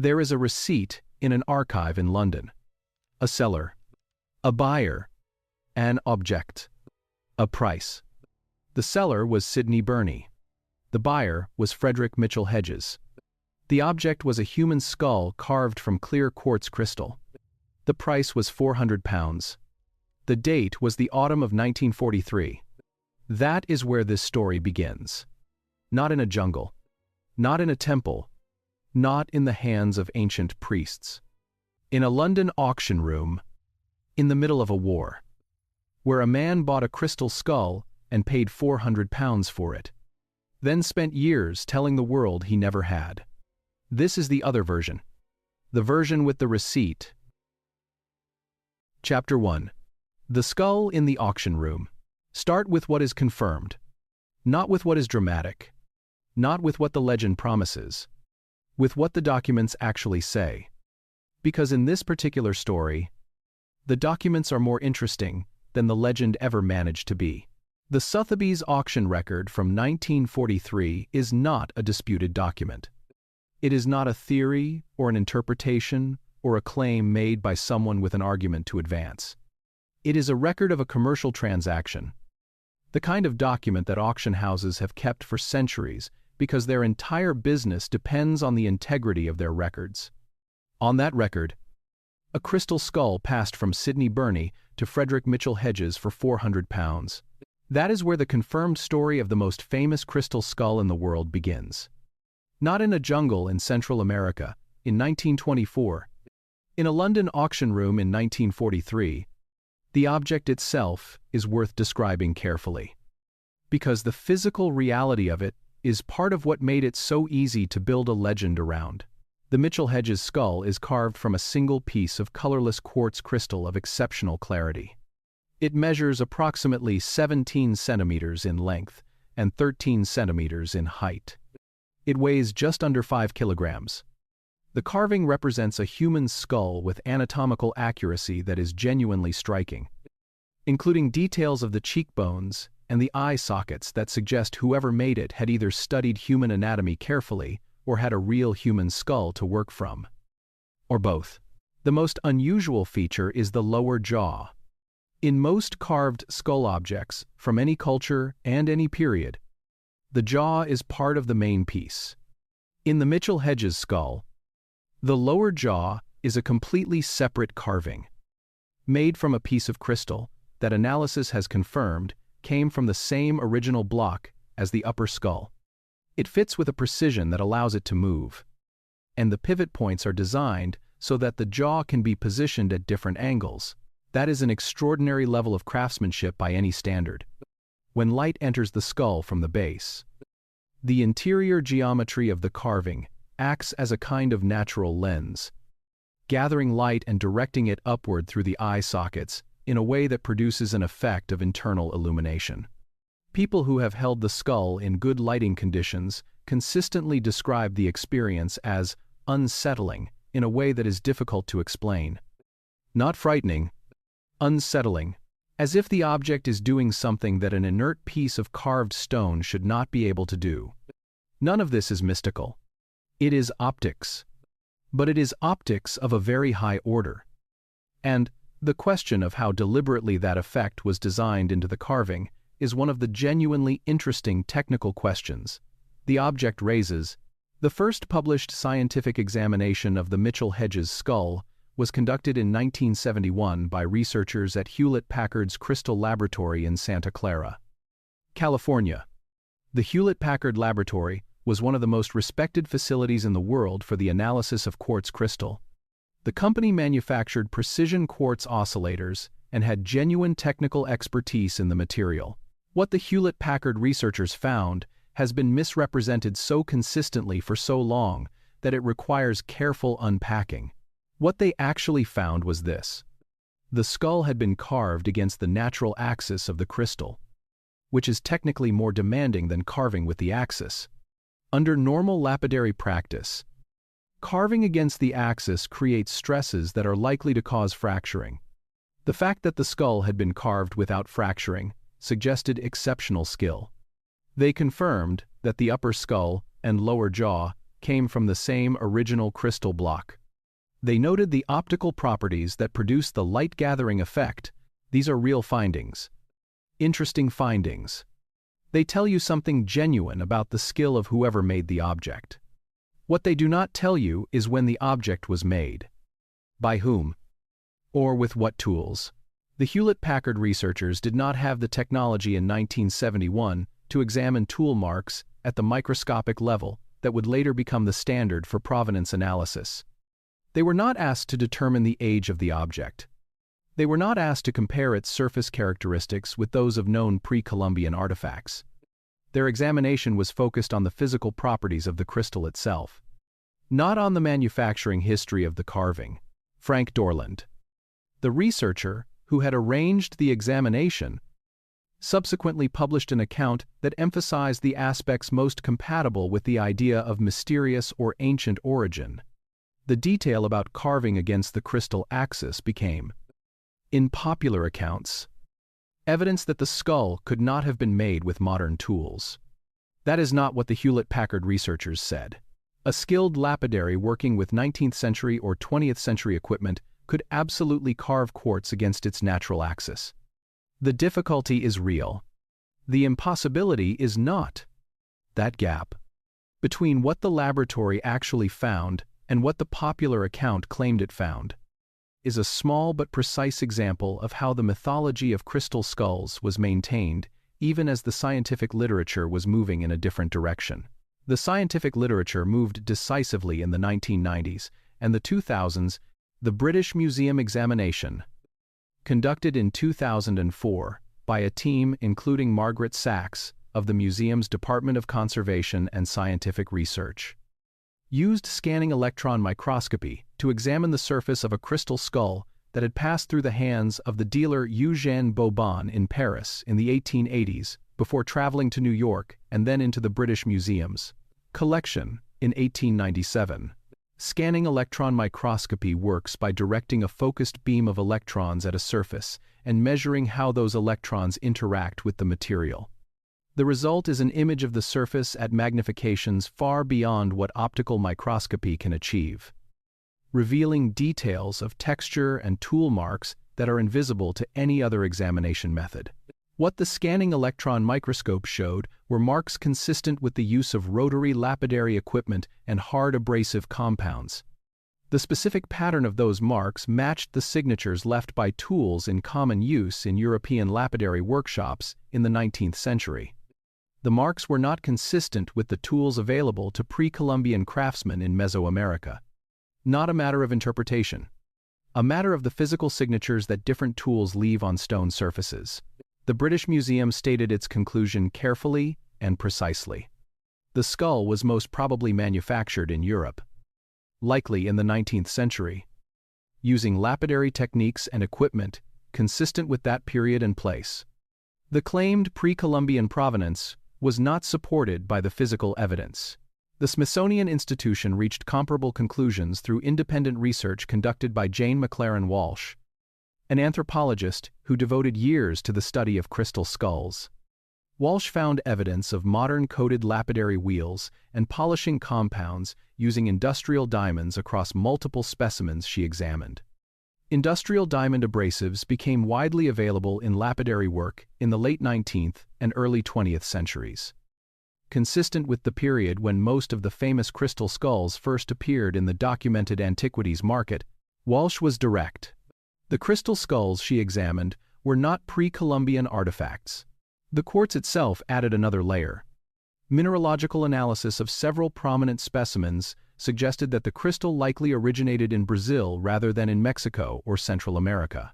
There is a receipt in an archive in London, a seller, a buyer, an object, a price. The seller was Sidney Burney. The buyer was Frederick Mitchell-Hedges. The object was a human skull carved from clear quartz crystal. The price was £400. The date was the autumn of 1943. That is where this story begins. Not in a jungle, not in a temple, not in the hands of ancient priests. In a London auction room, in the middle of a war, where a man bought a crystal skull and paid £400 for it, then spent years telling the world he never had. This is the other version, the version with the receipt. Chapter 1. The skull in the auction room. Start with what is confirmed, not with what is dramatic, not with what the legend promises, with what the documents actually say. Because in this particular story, the documents are more interesting than the legend ever managed to be. The Sotheby's auction record from 1943 is not a disputed document. It is not a theory or an interpretation or a claim made by someone with an argument to advance. It is a record of a commercial transaction, the kind of document that auction houses have kept for centuries because their entire business depends on the integrity of their records. On that record, a crystal skull passed from Sidney Burney to Frederick Mitchell-Hedges for £400. That is where the confirmed story of the most famous crystal skull in the world begins. Not in a jungle in Central America, in 1924, in a London auction room in 1943, the object itself is worth describing carefully. Because the physical reality of it is part of what made it so easy to build a legend around. The Mitchell-Hedges skull is carved from a single piece of colorless quartz crystal of exceptional clarity. It measures approximately 17 centimeters in length and 13 centimeters in height. It weighs just under 5 kilograms. The carving represents a human skull with anatomical accuracy that is genuinely striking, including details of the cheekbones and the eye sockets that suggest whoever made it had either studied human anatomy carefully or had a real human skull to work from. Or both. The most unusual feature is the lower jaw. In most carved skull objects, from any culture and any period, the jaw is part of the main piece. In the Mitchell-Hedges skull, the lower jaw is a completely separate carving, made from a piece of crystal that analysis has confirmed came from the same original block as the upper skull. It fits with a precision that allows it to move, and the pivot points are designed so that the jaw can be positioned at different angles. That is an extraordinary level of craftsmanship by any standard. When light enters the skull from the base, the interior geometry of the carving acts as a kind of natural lens, gathering light and directing it upward through the eye sockets in a way that produces an effect of internal illumination. People who have held the skull in good lighting conditions consistently describe the experience as unsettling in a way that is difficult to explain. Not frightening, unsettling, as if the object is doing something that an inert piece of carved stone should not be able to do. None of this is mystical. It is optics. But it is optics of a very high order. And the question of how deliberately that effect was designed into the carving is one of the genuinely interesting technical questions the object raises. The first published scientific examination of the Mitchell-Hedges skull was conducted in 1971 by researchers at Hewlett-Packard's Crystal Laboratory in Santa Clara, California. The Hewlett-Packard Laboratory was one of the most respected facilities in the world for the analysis of quartz crystal. The company manufactured precision quartz oscillators and had genuine technical expertise in the material. What the Hewlett-Packard researchers found has been misrepresented so consistently for so long that it requires careful unpacking. What they actually found was this. The skull had been carved against the natural axis of the crystal, which is technically more demanding than carving with the axis. Under normal lapidary practice, carving against the axis creates stresses that are likely to cause fracturing. The fact that the skull had been carved without fracturing suggested exceptional skill. They confirmed that the upper skull and lower jaw came from the same original crystal block. They noted the optical properties that produce the light-gathering effect. These are real findings. Interesting findings. They tell you something genuine about the skill of whoever made the object. What they do not tell you is when the object was made. By whom? Or with what tools? The Hewlett-Packard researchers did not have the technology in 1971 to examine tool marks at the microscopic level that would later become the standard for provenance analysis. They were not asked to determine the age of the object. They were not asked to compare its surface characteristics with those of known pre-Columbian artifacts. Their examination was focused on the physical properties of the crystal itself, not on the manufacturing history of the carving. Frank Dorland, the researcher who had arranged the examination, subsequently published an account that emphasized the aspects most compatible with the idea of mysterious or ancient origin. The detail about carving against the crystal axis became, in popular accounts, evidence that the skull could not have been made with modern tools. That is not what the Hewlett-Packard researchers said. A skilled lapidary working with 19th century or 20th century equipment could absolutely carve quartz against its natural axis. The difficulty is real. The impossibility is not. That gap between what the laboratory actually found and what the popular account claimed it found is a small but precise example of how the mythology of crystal skulls was maintained even as the scientific literature was moving in a different direction. The scientific literature moved decisively in the 1990s and the 2000s. The British Museum examination, conducted in 2004 by a team including Margaret Sachs of the museum's Department of Conservation and Scientific Research, used scanning electron microscopy to examine the surface of a crystal skull that had passed through the hands of the dealer Eugène Bobon in Paris in the 1880s before traveling to New York and then into the British Museum's collection in 1897. Scanning electron microscopy works by directing a focused beam of electrons at a surface and measuring how those electrons interact with the material. The result is an image of the surface at magnifications far beyond what optical microscopy can achieve, revealing details of texture and tool marks that are invisible to any other examination method. What the scanning electron microscope showed were marks consistent with the use of rotary lapidary equipment and hard abrasive compounds. The specific pattern of those marks matched the signatures left by tools in common use in European lapidary workshops in the 19th century. The marks were not consistent with the tools available to pre-Columbian craftsmen in Mesoamerica. Not a matter of interpretation. A matter of the physical signatures that different tools leave on stone surfaces. The British Museum stated its conclusion carefully and precisely. The skull was most probably manufactured in Europe, likely in the 19th century, using lapidary techniques and equipment consistent with that period and place. The claimed pre-Columbian provenance was not supported by the physical evidence. The Smithsonian Institution reached comparable conclusions through independent research conducted by Jane McLaren Walsh, an anthropologist who devoted years to the study of crystal skulls. Walsh found evidence of modern coated lapidary wheels and polishing compounds using industrial diamonds across multiple specimens she examined. Industrial diamond abrasives became widely available in lapidary work in the late 19th and early 20th centuries. Consistent with the period when most of the famous crystal skulls first appeared in the documented antiquities market, Walsh was direct. The crystal skulls she examined were not pre-Columbian artifacts. The quartz itself added another layer. Mineralogical analysis of several prominent specimens suggested that the crystal likely originated in Brazil rather than in Mexico or Central America.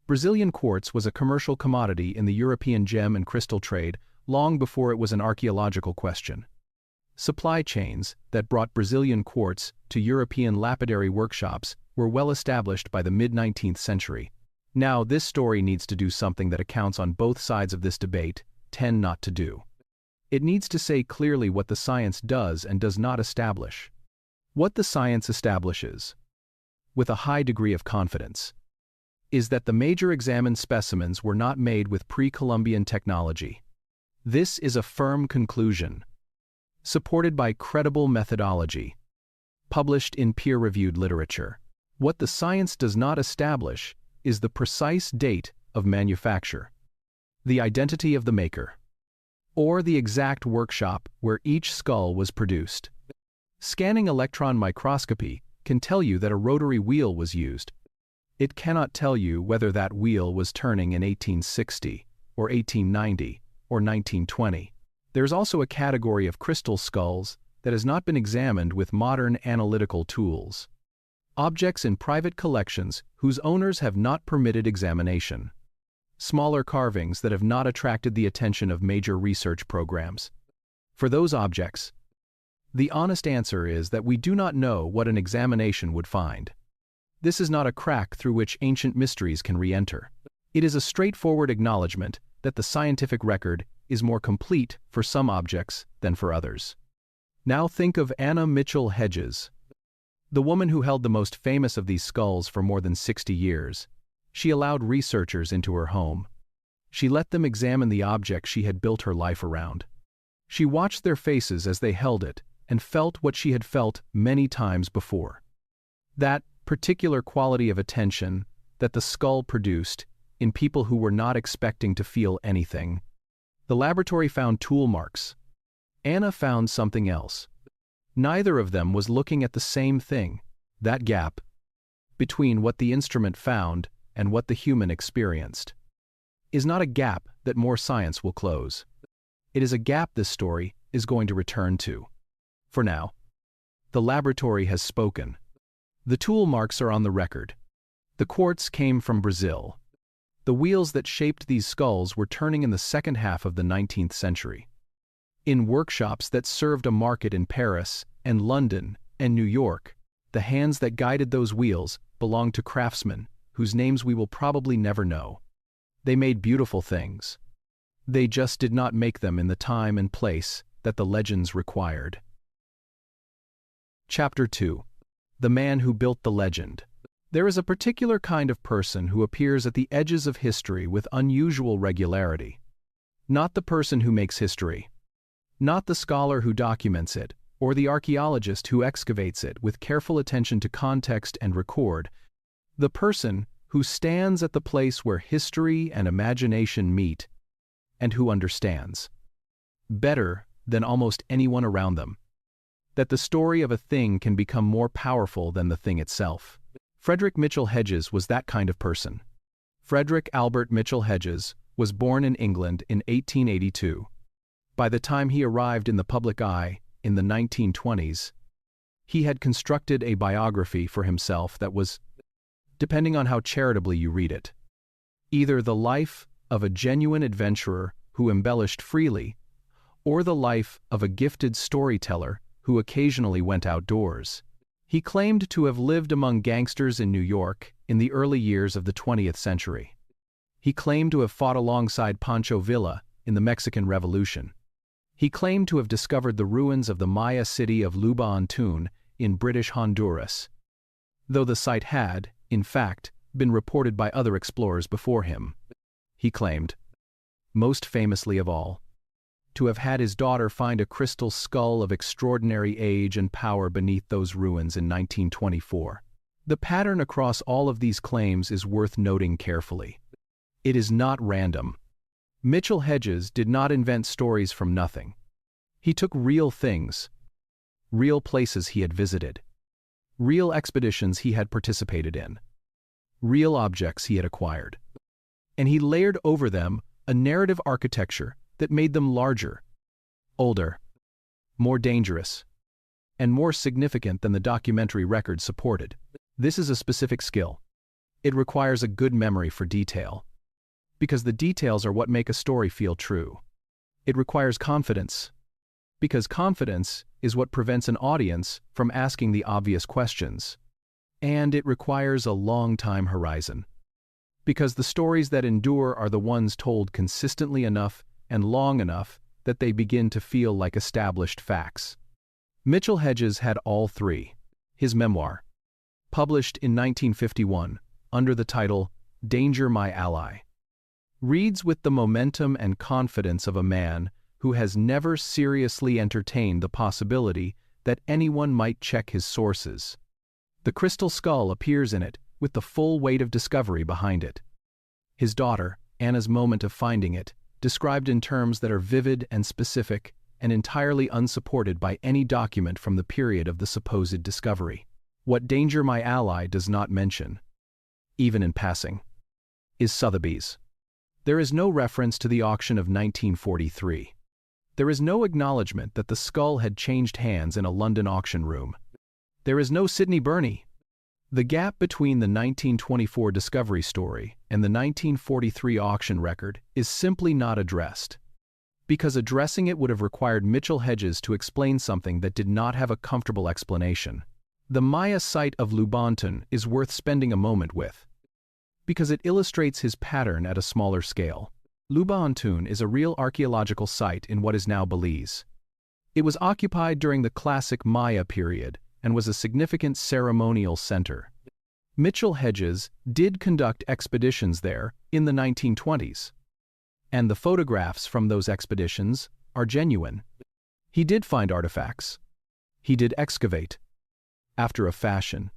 Brazilian quartz was a commercial commodity in the European gem and crystal trade long before it was an archaeological question. Supply chains that brought Brazilian quartz to European lapidary workshops were well established by the mid-19th century. Now, this story needs to do something that accounts on both sides of this debate tend not to do. It needs to say clearly what the science does and does not establish. What the science establishes, with a high degree of confidence, is that the major examined specimens were not made with pre-Columbian technology. This is a firm conclusion. supported by credible methodology, published in peer-reviewed literature. What the science does not establish is the precise date of manufacture, the identity of the maker, or the exact workshop where each skull was produced. Scanning electron microscopy can tell you that a rotary wheel was used. It cannot tell you whether that wheel was turning in 1860, or 1890, or 1920. There's also a category of crystal skulls that has not been examined with modern analytical tools. Objects in private collections whose owners have not permitted examination. Smaller carvings that have not attracted the attention of major research programs. For those objects, the honest answer is that we do not know what an examination would find. This is not a crack through which ancient mysteries can re-enter. It is a straightforward acknowledgement that the scientific record is more complete for some objects than for others. Now think of Anna Mitchell-Hedges, the woman who held the most famous of these skulls for more than 60 years. She allowed researchers into her home. She let them examine the object she had built her life around. She watched their faces as they held it and felt what she had felt many times before. That particular quality of attention that the skull produced in people who were not expecting to feel anything. The laboratory found tool marks. Anna found something else. Neither of them was looking at the same thing. That gap between what the instrument found and what the human experienced is not a gap that more science will close. It is a gap this story is going to return to. For now, the laboratory has spoken. The tool marks are on the record. The quartz came from Brazil. The wheels that shaped these skulls were turning in the second half of the 19th century. In workshops that served a market in Paris and London and New York, the hands that guided those wheels belonged to craftsmen whose names we will probably never know. They made beautiful things. They just did not make them in the time and place that the legends required. Chapter 2. The Man Who Built the Legend. There is a particular kind of person who appears at the edges of history with unusual regularity. Not the person who makes history. Not the scholar who documents it, or the archaeologist who excavates it with careful attention to context and record. The person who stands at the place where history and imagination meet, and who understands, better than almost anyone around them, that the story of a thing can become more powerful than the thing itself. Frederick Mitchell-Hedges was that kind of person. Frederick Albert Mitchell-Hedges was born in England in 1882. By the time he arrived in the public eye in the 1920s, he had constructed a biography for himself that was, depending on how charitably you read it, either the life of a genuine adventurer who embellished freely, or the life of a gifted storyteller who occasionally went outdoors. He claimed to have lived among gangsters in New York in the early years of the 20th century. He claimed to have fought alongside Pancho Villa in the Mexican Revolution. He claimed to have discovered the ruins of the Maya city of Luba Antun in British Honduras, though the site had, in fact, been reported by other explorers before him. He claimed, most famously of all, to have had his daughter find a crystal skull of extraordinary age and power beneath those ruins in 1924. The pattern across all of these claims is worth noting carefully. It is not random. Mitchell-Hedges did not invent stories from nothing. He took real things, real places he had visited, real expeditions he had participated in, real objects he had acquired, and he layered over them a narrative architecture that made them larger, older, more dangerous, and more significant than the documentary record supported. This is a specific skill. It requires a good memory for detail, because the details are what make a story feel true. It requires confidence, because confidence is what prevents an audience from asking the obvious questions. And it requires a long time horizon, because the stories that endure are the ones told consistently enough and long enough that they begin to feel like established facts. Mitchell-Hedges had all three. His memoir, published in 1951 under the title Danger My Ally, reads with the momentum and confidence of a man who has never seriously entertained the possibility that anyone might check his sources. The crystal skull appears in it with the full weight of discovery behind it. His daughter, Anna's moment of finding it, described in terms that are vivid and specific and entirely unsupported by any document from the period of the supposed discovery. What danger my ally does not mention, even in passing, is Sotheby's. There is no reference to the auction of 1943. There is no acknowledgement that the skull had changed hands in a London auction room. There is no Sidney Burney. The gap between the 1924 discovery story and the 1943 auction record is simply not addressed, because addressing it would have required Mitchell-Hedges to explain something that did not have a comfortable explanation. The Maya site of Lubanton is worth spending a moment with, because it illustrates his pattern at a smaller scale. Lubanton is a real archaeological site in what is now Belize. It was occupied during the classic Maya period and was a significant ceremonial center. Mitchell-Hedges did conduct expeditions there in the 1920s, and the photographs from those expeditions are genuine. He did find artifacts. He did excavate, after a fashion,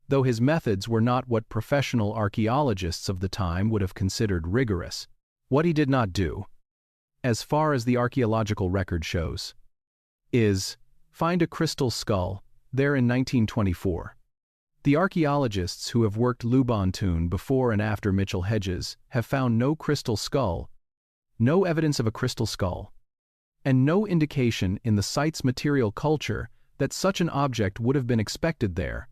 though his methods were not what professional archaeologists of the time would have considered rigorous. What he did not do, as far as the archaeological record shows, is find a crystal skull there in 1924. The archaeologists who have worked Lubanton before and after Mitchell-Hedges have found no crystal skull, no evidence of a crystal skull, and no indication in the site's material culture that such an object would have been expected there.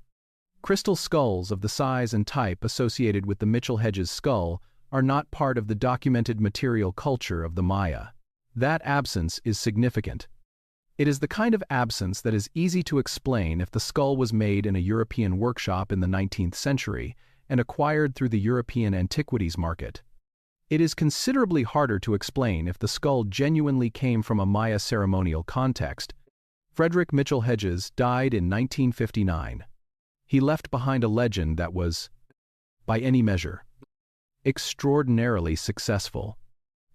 Crystal skulls of the size and type associated with the Mitchell-Hedges skull are not part of the documented material culture of the Maya. That absence is significant. It is the kind of absence that is easy to explain if the skull was made in a European workshop in the 19th century and acquired through the European antiquities market. It is considerably harder to explain if the skull genuinely came from a Maya ceremonial context. Frederick Mitchell-Hedges died in 1959. He left behind a legend that was, by any measure, extraordinarily successful.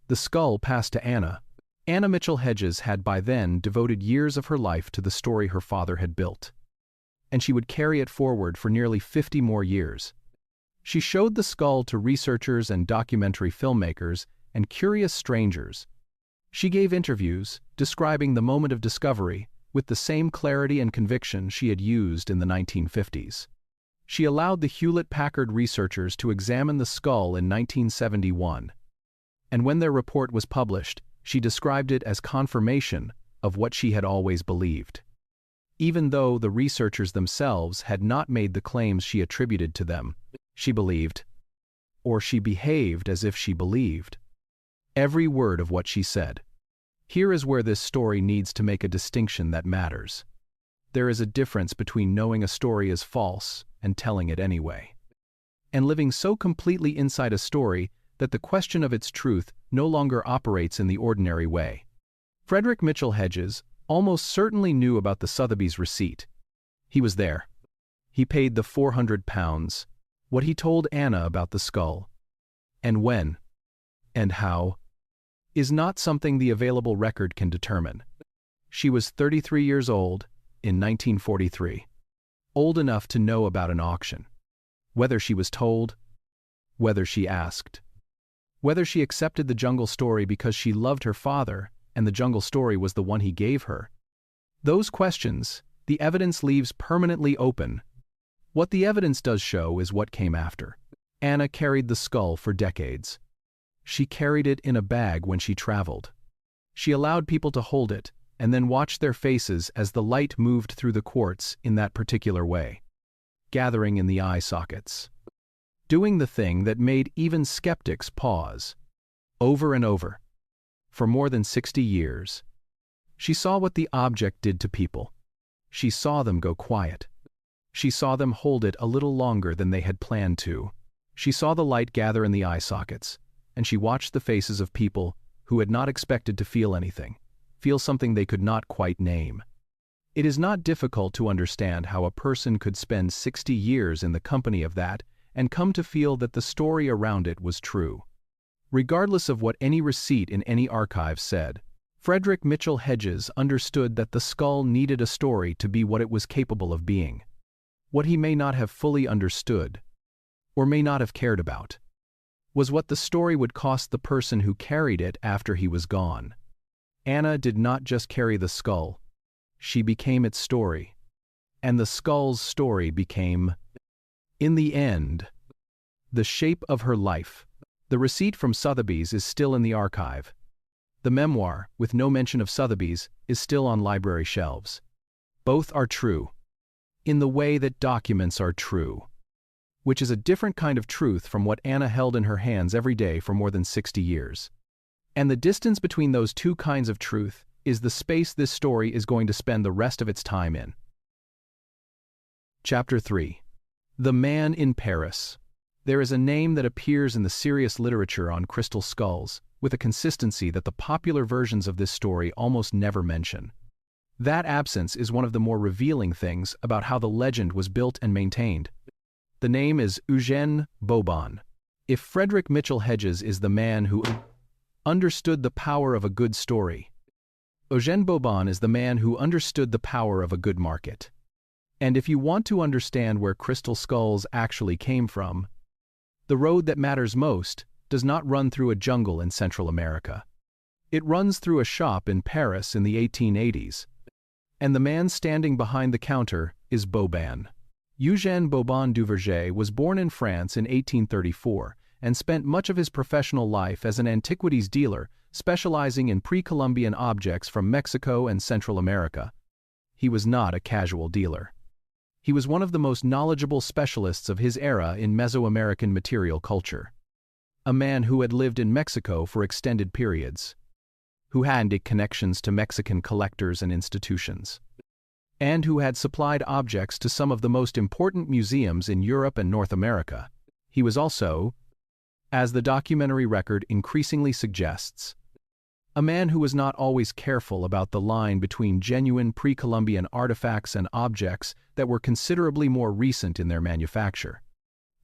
The skull passed to Anna. Anna Mitchell-Hedges had by then devoted years of her life to the story her father had built, and she would carry it forward for nearly 50 more years. She showed the skull to researchers and documentary filmmakers and curious strangers. She gave interviews describing the moment of discovery with the same clarity and conviction she had used in the 1950s. She allowed the Hewlett-Packard researchers to examine the skull in 1971, and when their report was published, she described it as confirmation of what she had always believed, even though the researchers themselves had not made the claims she attributed to them. She believed, or she behaved as if she believed, every word of what she said. Here is where this story needs to make a distinction that matters. There is a difference between knowing a story is false and telling it anyway, and living so completely inside a story that the question of its truth no longer operates in the ordinary way. Frederick Mitchell-Hedges almost certainly knew about the Sotheby's receipt. He was there. He paid the £400. What he told Anna about the skull, and when, and how, is not something the available record can determine. She was 33 years old in 1943, old enough to know about an auction. Whether she was told, whether she asked, whether she accepted the jungle story because she loved her father and the jungle story was the one he gave her, those questions the evidence leaves permanently open. What the evidence does show is what came after. Anna carried the skull for decades. She carried it in a bag when she traveled. She allowed people to hold it and then watch their faces as the light moved through the quartz in that particular way, gathering in the eye sockets, doing the thing that made even skeptics pause. Over and over, for more than 60 years, she saw what the object did to people. She saw them go quiet. She saw them hold it a little longer than they had planned to. She saw the light gather in the eye sockets, and she watched the faces of people who had not expected to feel anything, feel something they could not quite name. It is not difficult to understand how a person could spend 60 years in the company of that and come to feel that the story around it was true. Regardless of what any receipt in any archive said, Frederick Mitchell-Hedges understood that the skull needed a story to be what it was capable of being. What he may not have fully understood, or may not have cared about, was what the story would cost the person who carried it after he was gone. Anna did not just carry the skull, she became its story. And the skull's story became, in the end, the shape of her life. The receipt from Sotheby's is still in the archive. The memoir, with no mention of Sotheby's, is still on library shelves. Both are true, in the way that documents are true, which is a different kind of truth from what Anna held in her hands every day for more than 60 years. And the distance between those two kinds of truth is the space this story is going to spend the rest of its time in. Chapter 3. The Man in Paris. There is a name that appears in the serious literature on crystal skulls, with a consistency that the popular versions of this story almost never mention. That absence is one of the more revealing things about how the legend was built and maintained. The name is Eugène Bobon. If Frederick Mitchell-Hedges is the man who understood the power of a good story, Eugène Bobon is the man who understood the power of a good market. And if you want to understand where crystal skulls actually came from, the road that matters most does not run through a jungle in Central America. It runs through a shop in Paris in the 1880s. And the man standing behind the counter is Bobon. Eugène Bobon Duverger was born in France in 1834 and spent much of his professional life as an antiquities dealer, specializing in pre-Columbian objects from Mexico and Central America. He was not a casual dealer. He was one of the most knowledgeable specialists of his era in Mesoamerican material culture. A man who had lived in Mexico for extended periods, who had connections to Mexican collectors and institutions, and who had supplied objects to some of the most important museums in Europe and North America. He was also, as the documentary record increasingly suggests, a man who was not always careful about the line between genuine pre-Columbian artifacts and objects that were considerably more recent in their manufacture.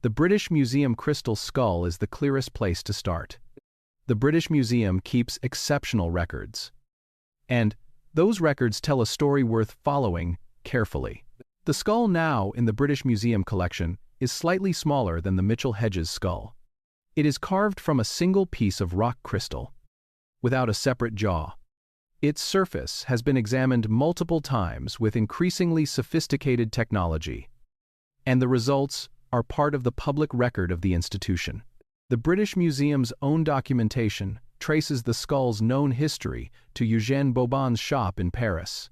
The British Museum crystal skull is the clearest place to start. The British Museum keeps exceptional records, and those records tell a story worth following carefully. The skull now in the British Museum collection is slightly smaller than the Mitchell-Hedges skull. It is carved from a single piece of rock crystal, without a separate jaw. Its surface has been examined multiple times with increasingly sophisticated technology, and the results are part of the public record of the institution. The British Museum's own documentation traces the skull's known history to Eugène Bobon's shop in Paris,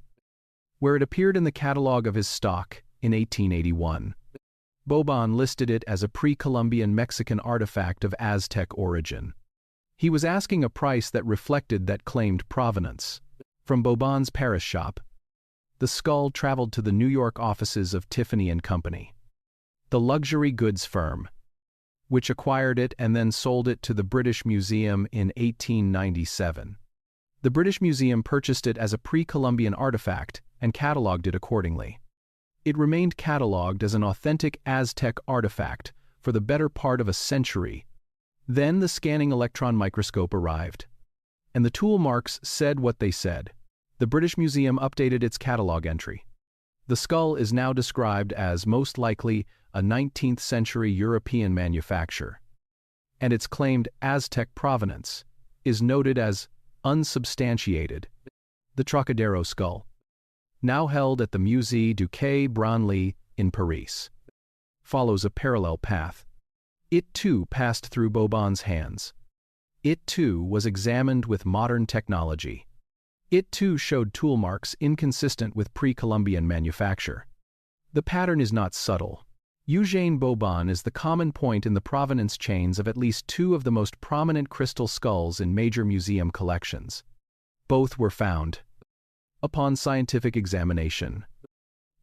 where it appeared in the catalogue of his stock in 1881. Bobon listed it as a pre-Columbian Mexican artifact of Aztec origin. He was asking a price that reflected that claimed provenance. From Bobon's Paris shop, the skull traveled to the New York offices of Tiffany & Company, the luxury goods firm, which acquired it and then sold it to the British Museum in 1897. The British Museum purchased it as a pre-Columbian artifact and catalogued it accordingly. It remained catalogued as an authentic Aztec artifact for the better part of a century. Then the scanning electron microscope arrived, and the tool marks said what they said. The British Museum updated its catalogue entry. The skull is now described as most likely a 19th century European manufacture, and its claimed Aztec provenance is noted as unsubstantiated. The Trocadero skull, now held at the Musée du Quai Branly in Paris, follows a parallel path. It too passed through Bobon's hands. It too was examined with modern technology. It too showed tool marks inconsistent with pre-Columbian manufacture. The pattern is not subtle. Eugène Bobon is the common point in the provenance chains of at least two of the most prominent crystal skulls in major museum collections. Both were found, upon scientific examination,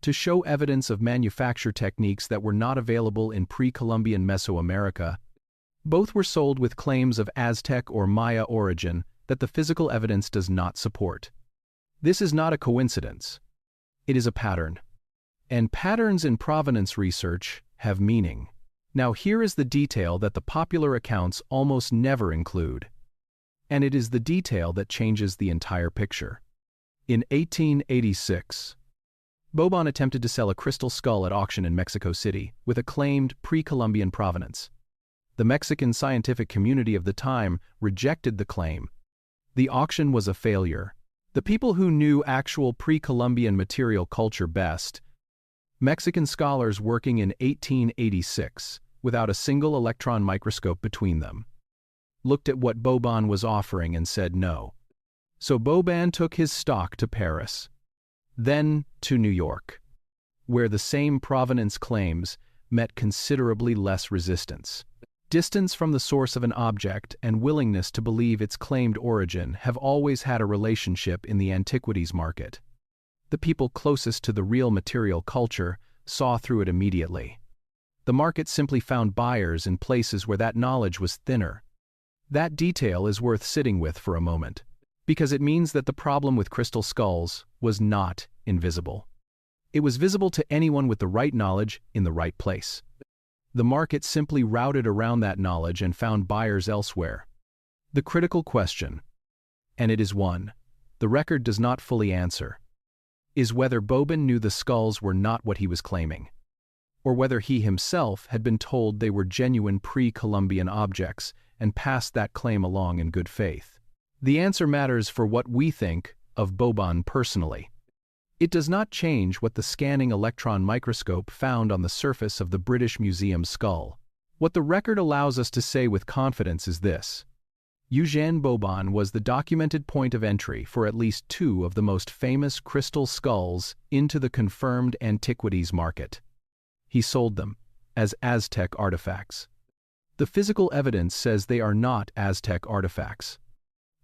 to show evidence of manufacture techniques that were not available in pre-Columbian Mesoamerica. Both were sold with claims of Aztec or Maya origin that the physical evidence does not support. This is not a coincidence. It is a pattern. And patterns in provenance research have meaning. Now here is the detail that the popular accounts almost never include. And it is the detail that changes the entire picture. In 1886, Bobon attempted to sell a crystal skull at auction in Mexico City with a claimed pre-Columbian provenance. The Mexican scientific community of the time rejected the claim. The auction was a failure. The people who knew actual pre-Columbian material culture best, Mexican scholars working in 1886, without a single electron microscope between them, looked at what Bobon was offering and said no. So Bobon took his stock to Paris, then to New York, where the same provenance claims met considerably less resistance. Distance from the source of an object and willingness to believe its claimed origin have always had a relationship in the antiquities market. The people closest to the real material culture saw through it immediately. The market simply found buyers in places where that knowledge was thinner. That detail is worth sitting with for a moment, because it means that the problem with crystal skulls was not invisible. It was visible to anyone with the right knowledge in the right place. The market simply routed around that knowledge and found buyers elsewhere. The critical question, and it is one the record does not fully answer, is whether Bobon knew the skulls were not what he was claiming, or whether he himself had been told they were genuine pre-Columbian objects and passed that claim along in good faith. The answer matters for what we think of Bobon personally. It does not change what the scanning electron microscope found on the surface of the British Museum skull. What the record allows us to say with confidence is this: Eugène Bobon was the documented point of entry for at least two of the most famous crystal skulls into the confirmed antiquities market. He sold them as Aztec artifacts. The physical evidence says they are not Aztec artifacts.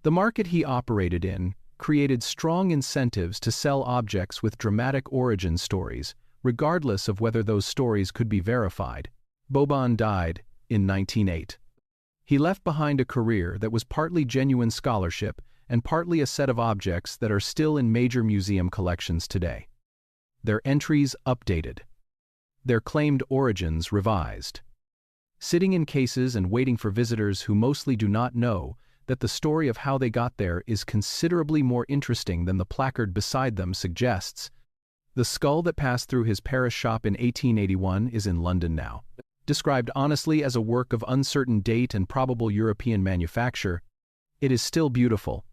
The market he operated in created strong incentives to sell objects with dramatic origin stories, regardless of whether those stories could be verified. Bobon died in 1908. He left behind a career that was partly genuine scholarship and partly a set of objects that are still in major museum collections today. Their entries updated. Their claimed origins revised. Sitting in cases and waiting for visitors who mostly do not know that the story of how they got there is considerably more interesting than the placard beside them suggests. The skull that passed through his Paris shop in 1881 is in London now. Described honestly as a work of uncertain date and probable European manufacture, it is still beautiful.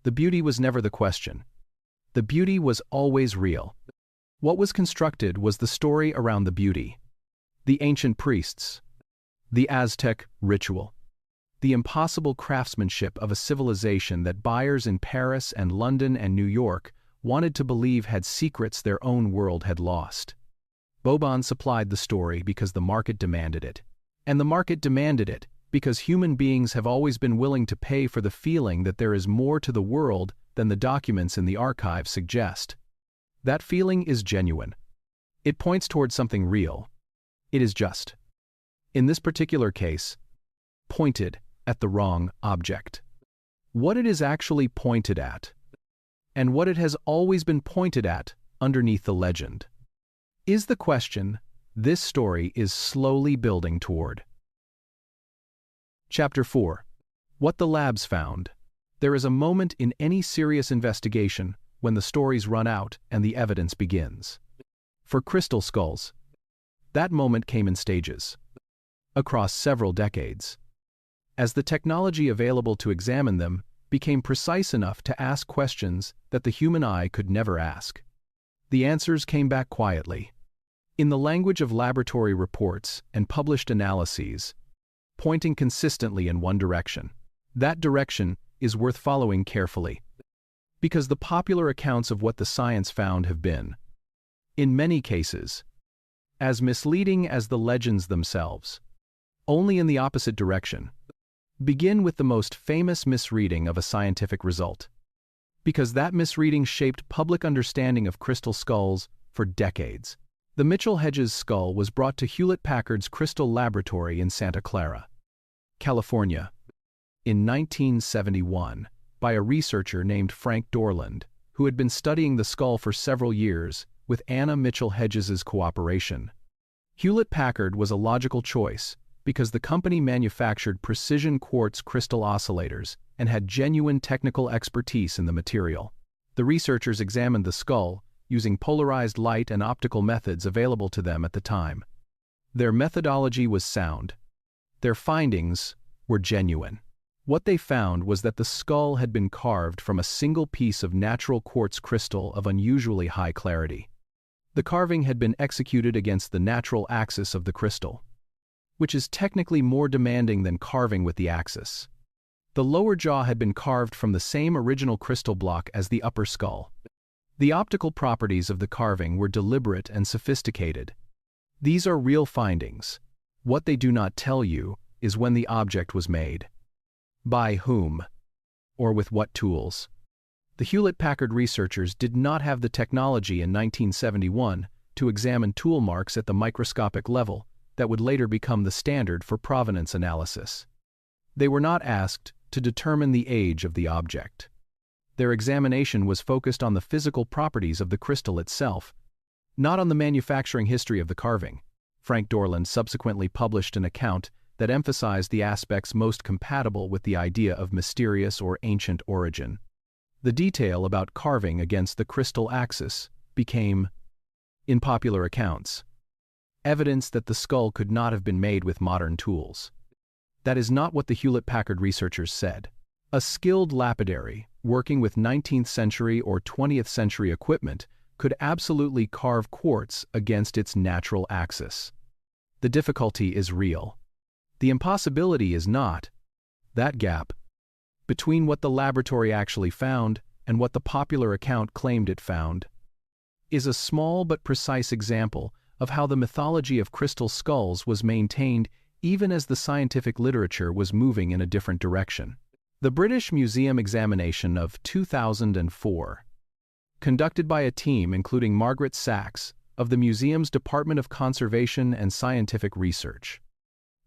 The beauty was never the question. The beauty was always real. What was constructed was the story around the beauty. The ancient priests. The Aztec ritual. The impossible craftsmanship of a civilization that buyers in Paris and London and New York wanted to believe had secrets their own world had lost. Bobon supplied the story because the market demanded it. And the market demanded it because human beings have always been willing to pay for the feeling that there is more to the world than the documents in the archive suggest. That feeling is genuine. It points toward something real. It is just, in this particular case, pointed at the wrong object. What it is actually pointed at, and what it has always been pointed at underneath the legend, is the question this story is slowly building toward. Chapter 4. What the labs found. There is a moment in any serious investigation when the stories run out and the evidence begins. For crystal skulls, that moment came in stages, across several decades. As the technology available to examine them became precise enough to ask questions that the human eye could never ask, the answers came back quietly, in the language of laboratory reports and published analyses, pointing consistently in one direction. That direction is worth following carefully, because the popular accounts of what the science found have been, in many cases, as misleading as the legends themselves, only in the opposite direction. Begin with the most famous misreading of a scientific result, because that misreading shaped public understanding of crystal skulls for decades. The Mitchell-Hedges skull was brought to Hewlett-Packard's Crystal Laboratory in Santa Clara, California, in 1971 by a researcher named Frank Dorland, who had been studying the skull for several years with Anna Mitchell-Hedges' cooperation. Hewlett-Packard was a logical choice because the company manufactured precision quartz crystal oscillators and had genuine technical expertise in the material. The researchers examined the skull using polarized light and optical methods available to them at the time. Their methodology was sound. Their findings were genuine. What they found was that the skull had been carved from a single piece of natural quartz crystal of unusually high clarity. The carving had been executed against the natural axis of the crystal, which is technically more demanding than carving with the axis. The lower jaw had been carved from the same original crystal block as the upper skull. The optical properties of the carving were deliberate and sophisticated. These are real findings. What they do not tell you is when the object was made, by whom, or with what tools. The Hewlett-Packard researchers did not have the technology in 1971 to examine tool marks at the microscopic level that would later become the standard for provenance analysis. They were not asked to determine the age of the object. Their examination was focused on the physical properties of the crystal itself, not on the manufacturing history of the carving. Frank Dorland subsequently published an account that emphasized the aspects most compatible with the idea of mysterious or ancient origin. The detail about carving against the crystal axis became, in popular accounts, evidence that the skull could not have been made with modern tools. That is not what the Hewlett-Packard researchers said. A skilled lapidary, working with 19th century or 20th century equipment, could absolutely carve quartz against its natural axis. The difficulty is real. The impossibility is not. That gap between what the laboratory actually found and what the popular account claimed it found is a small but precise example of how the mythology of crystal skulls was maintained even as the scientific literature was moving in a different direction. The British Museum examination of 2004, conducted by a team including Margaret Sachs of the museum's Department of Conservation and Scientific Research,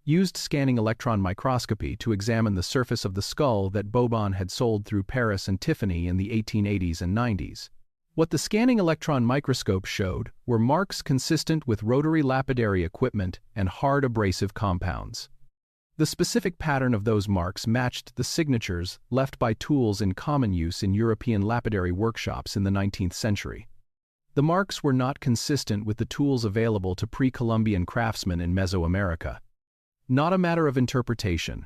used scanning electron microscopy to examine the surface of the skull that Bobon had sold through Paris and Tiffany in the 1880s and 90s. What the scanning electron microscope showed were marks consistent with rotary lapidary equipment and hard abrasive compounds. The specific pattern of those marks matched the signatures left by tools in common use in European lapidary workshops in the 19th century. The marks were not consistent with the tools available to pre-Columbian craftsmen in Mesoamerica. Not a matter of interpretation,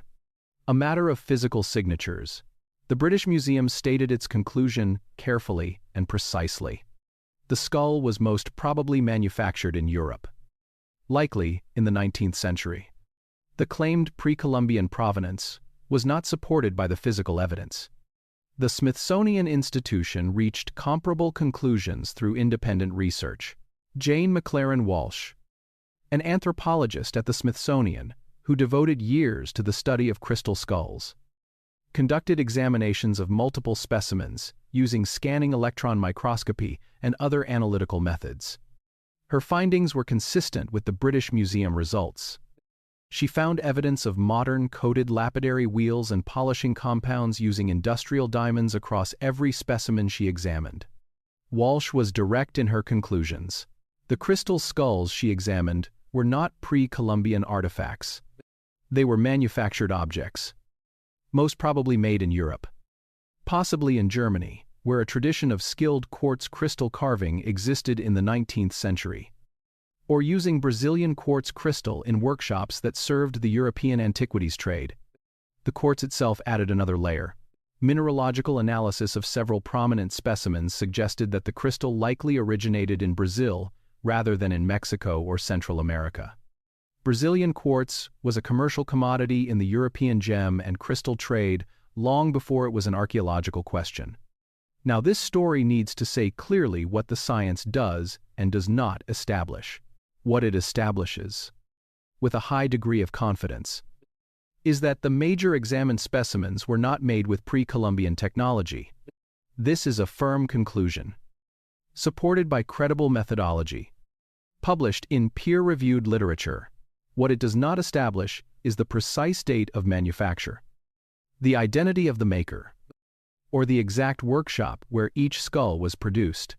a matter of physical signatures. The British Museum stated its conclusion carefully and precisely. The skull was most probably manufactured in Europe, likely in the 19th century. The claimed pre-Columbian provenance was not supported by the physical evidence. The Smithsonian Institution reached comparable conclusions through independent research. Jane McLaren Walsh, an anthropologist at the Smithsonian who devoted years to the study of crystal skulls, conducted examinations of multiple specimens using scanning electron microscopy and other analytical methods. Her findings were consistent with the British Museum results. She found evidence of modern coated lapidary wheels and polishing compounds using industrial diamonds across every specimen she examined. Walsh was direct in her conclusions. The crystal skulls she examined were not pre-Columbian artifacts. They were manufactured objects, most probably made in Europe, possibly in Germany, where a tradition of skilled quartz crystal carving existed in the 19th century, or using Brazilian quartz crystal in workshops that served the European antiquities trade. The quartz itself added another layer. Mineralogical analysis of several prominent specimens suggested that the crystal likely originated in Brazil rather than in Mexico or Central America. Brazilian quartz was a commercial commodity in the European gem and crystal trade long before it was an archaeological question. Now, this story needs to say clearly what the science does and does not establish. What it establishes, with a high degree of confidence, is that the major examined specimens were not made with pre-Columbian technology. This is a firm conclusion, supported by credible methodology, published in peer-reviewed literature. What it does not establish is the precise date of manufacture, the identity of the maker, or the exact workshop where each skull was produced.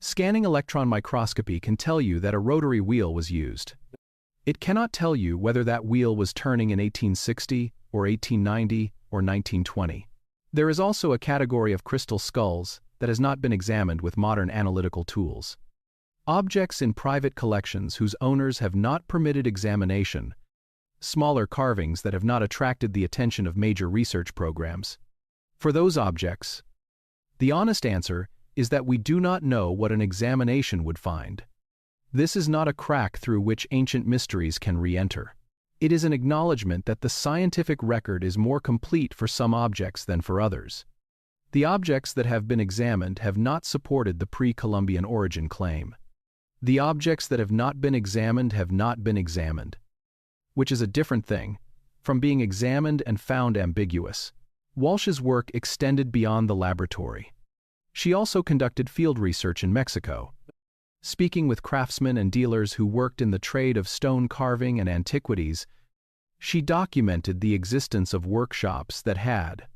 Scanning electron microscopy can tell you that a rotary wheel was used, It cannot tell you whether that wheel was turning in 1860 or 1890 or 1920. There is also a category of crystal skulls that has not been examined with modern analytical tools. Objects in private collections whose owners have not permitted examination, smaller carvings that have not attracted the attention of major research programs. For those objects, the honest answer is that we do not know what an examination would find. This is not a crack through which ancient mysteries can re-enter. It is an acknowledgement that the scientific record is more complete for some objects than for others. The objects that have been examined have not supported the pre-Columbian origin claim. The objects that have not been examined have not been examined, which is a different thing from being examined and found ambiguous. Walsh's work extended beyond the laboratory. She also conducted field research in Mexico, speaking with craftsmen and dealers who worked in the trade of stone carving and antiquities. She documented the existence of workshops that had,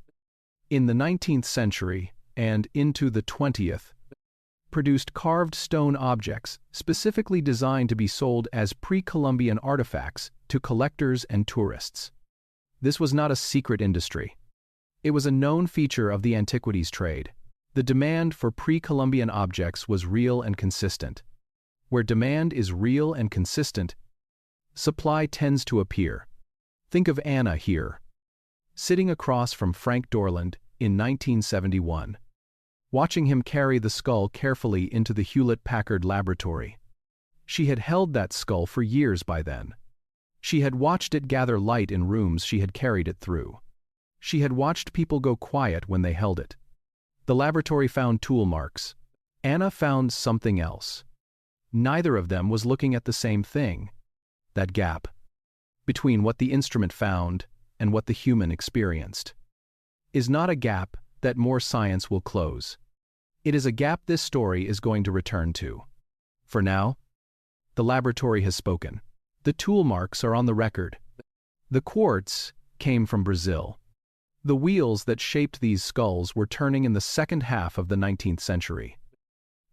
in the 19th century and into the 20th, produced carved stone objects specifically designed to be sold as pre-Columbian artifacts to collectors and tourists. This was not a secret industry. It was a known feature of the antiquities trade. The demand for pre-Columbian objects was real and consistent. Where demand is real and consistent, supply tends to appear. Think of Anna here, sitting across from Frank Dorland in 1971, watching him carry the skull carefully into the Hewlett-Packard laboratory. She had held that skull for years by then. She had watched it gather light in rooms she had carried it through. She had watched people go quiet when they held it. The laboratory found tool marks. Anna found something else. Neither of them was looking at the same thing. That gap between what the instrument found and what the human experienced is not a gap that more science will close. It is a gap this story is going to return to. For now, the laboratory has spoken. The tool marks are on the record. The quartz came from Brazil. The wheels that shaped these skulls were turning in the second half of the 19th century.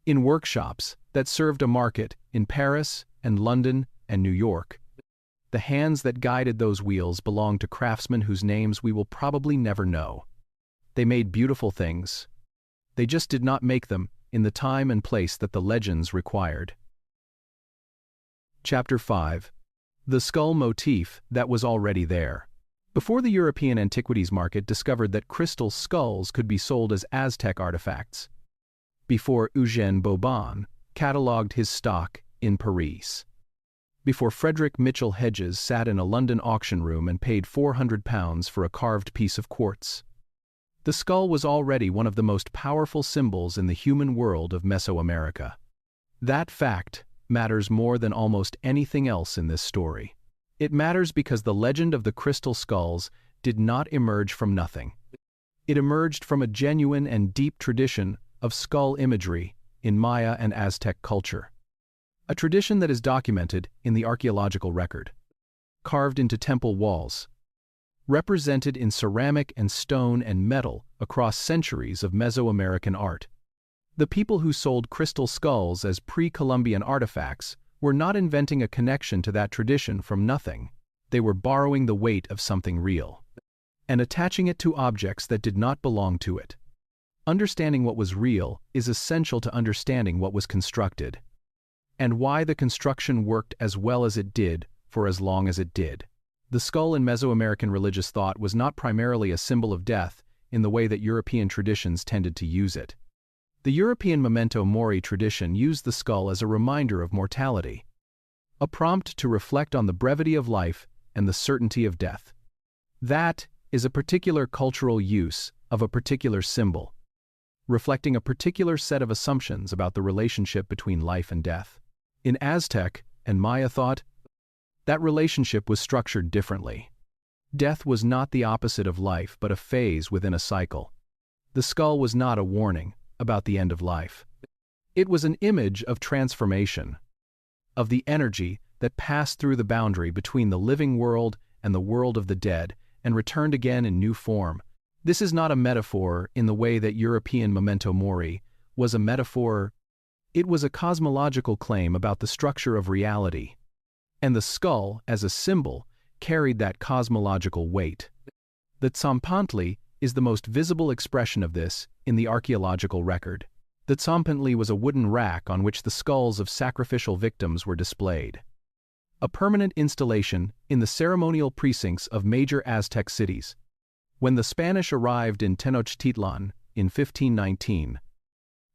In workshops that served a market in Paris and London and New York, the hands that guided those wheels belonged to craftsmen whose names we will probably never know. They made beautiful things. They just did not make them in the time and place that the legends required. Chapter 5. The skull motif that was already there. Before the European antiquities market discovered that crystal skulls could be sold as Aztec artifacts, before Eugène Bobon catalogued his stock in Paris, before Frederick Mitchell-Hedges sat in a London auction room and paid £400 for a carved piece of quartz, the skull was already one of the most powerful symbols in the human world of Mesoamerica. That fact matters more than almost anything else in this story. It matters because the legend of the crystal skulls did not emerge from nothing. It emerged from a genuine and deep tradition of skull imagery in Maya and Aztec culture. A tradition that is documented in the archaeological record, carved into temple walls, represented in ceramic and stone and metal across centuries of Mesoamerican art. The people who sold crystal skulls as pre-Columbian artifacts were not inventing a connection to that tradition from nothing. They were borrowing the weight of something real and attaching it to objects that did not belong to it. Understanding what was real is essential to understanding what was constructed, and why the construction worked as well as it did for as long as it did. The skull in Mesoamerican religious thought was not primarily a symbol of death in the way that European traditions tended to use it. The European memento mori tradition used the skull as a reminder of mortality, a prompt to reflect on the brevity of life and the certainty of death. That is a particular cultural use of a particular symbol, reflecting a particular set of assumptions about the relationship between life and death. In Aztec and Maya thought, that relationship was structured differently. Death was not the opposite of life but a phase within a cycle. The skull was not a warning about the end of life. It was an image of transformation, of the energy that passed through the boundary between the living world and the world of the dead and returned again in new form. This is not a metaphor in the way that European memento mori was a metaphor. It was a cosmological claim about the structure of reality and the skull, as a symbol, carried that cosmological weight. The tzompantli is the most visible expression of this in the archaeological record. The tzompantli was a wooden rack on which the skulls of sacrificial victims were displayed. A permanent installation in the ceremonial precincts of major Aztec cities. When the Spanish arrived in Tenochtitlan in 1519,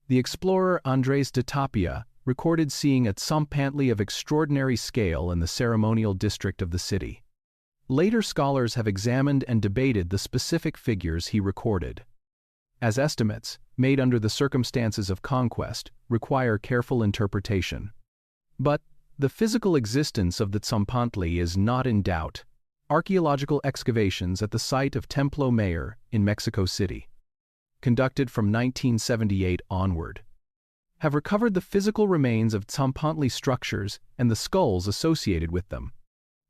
the explorer Andrés de Tapia recorded seeing a tzompantli of extraordinary scale in the ceremonial district of the city. Later scholars have examined and debated the specific figures he recorded, as estimates, made under the circumstances of conquest, require careful interpretation. But the physical existence of the tzompantli is not in doubt. Archaeological excavations at the site of Templo Mayor in Mexico City, conducted from 1978 onward, have recovered the physical remains of tzompantli structures and the skulls associated with them.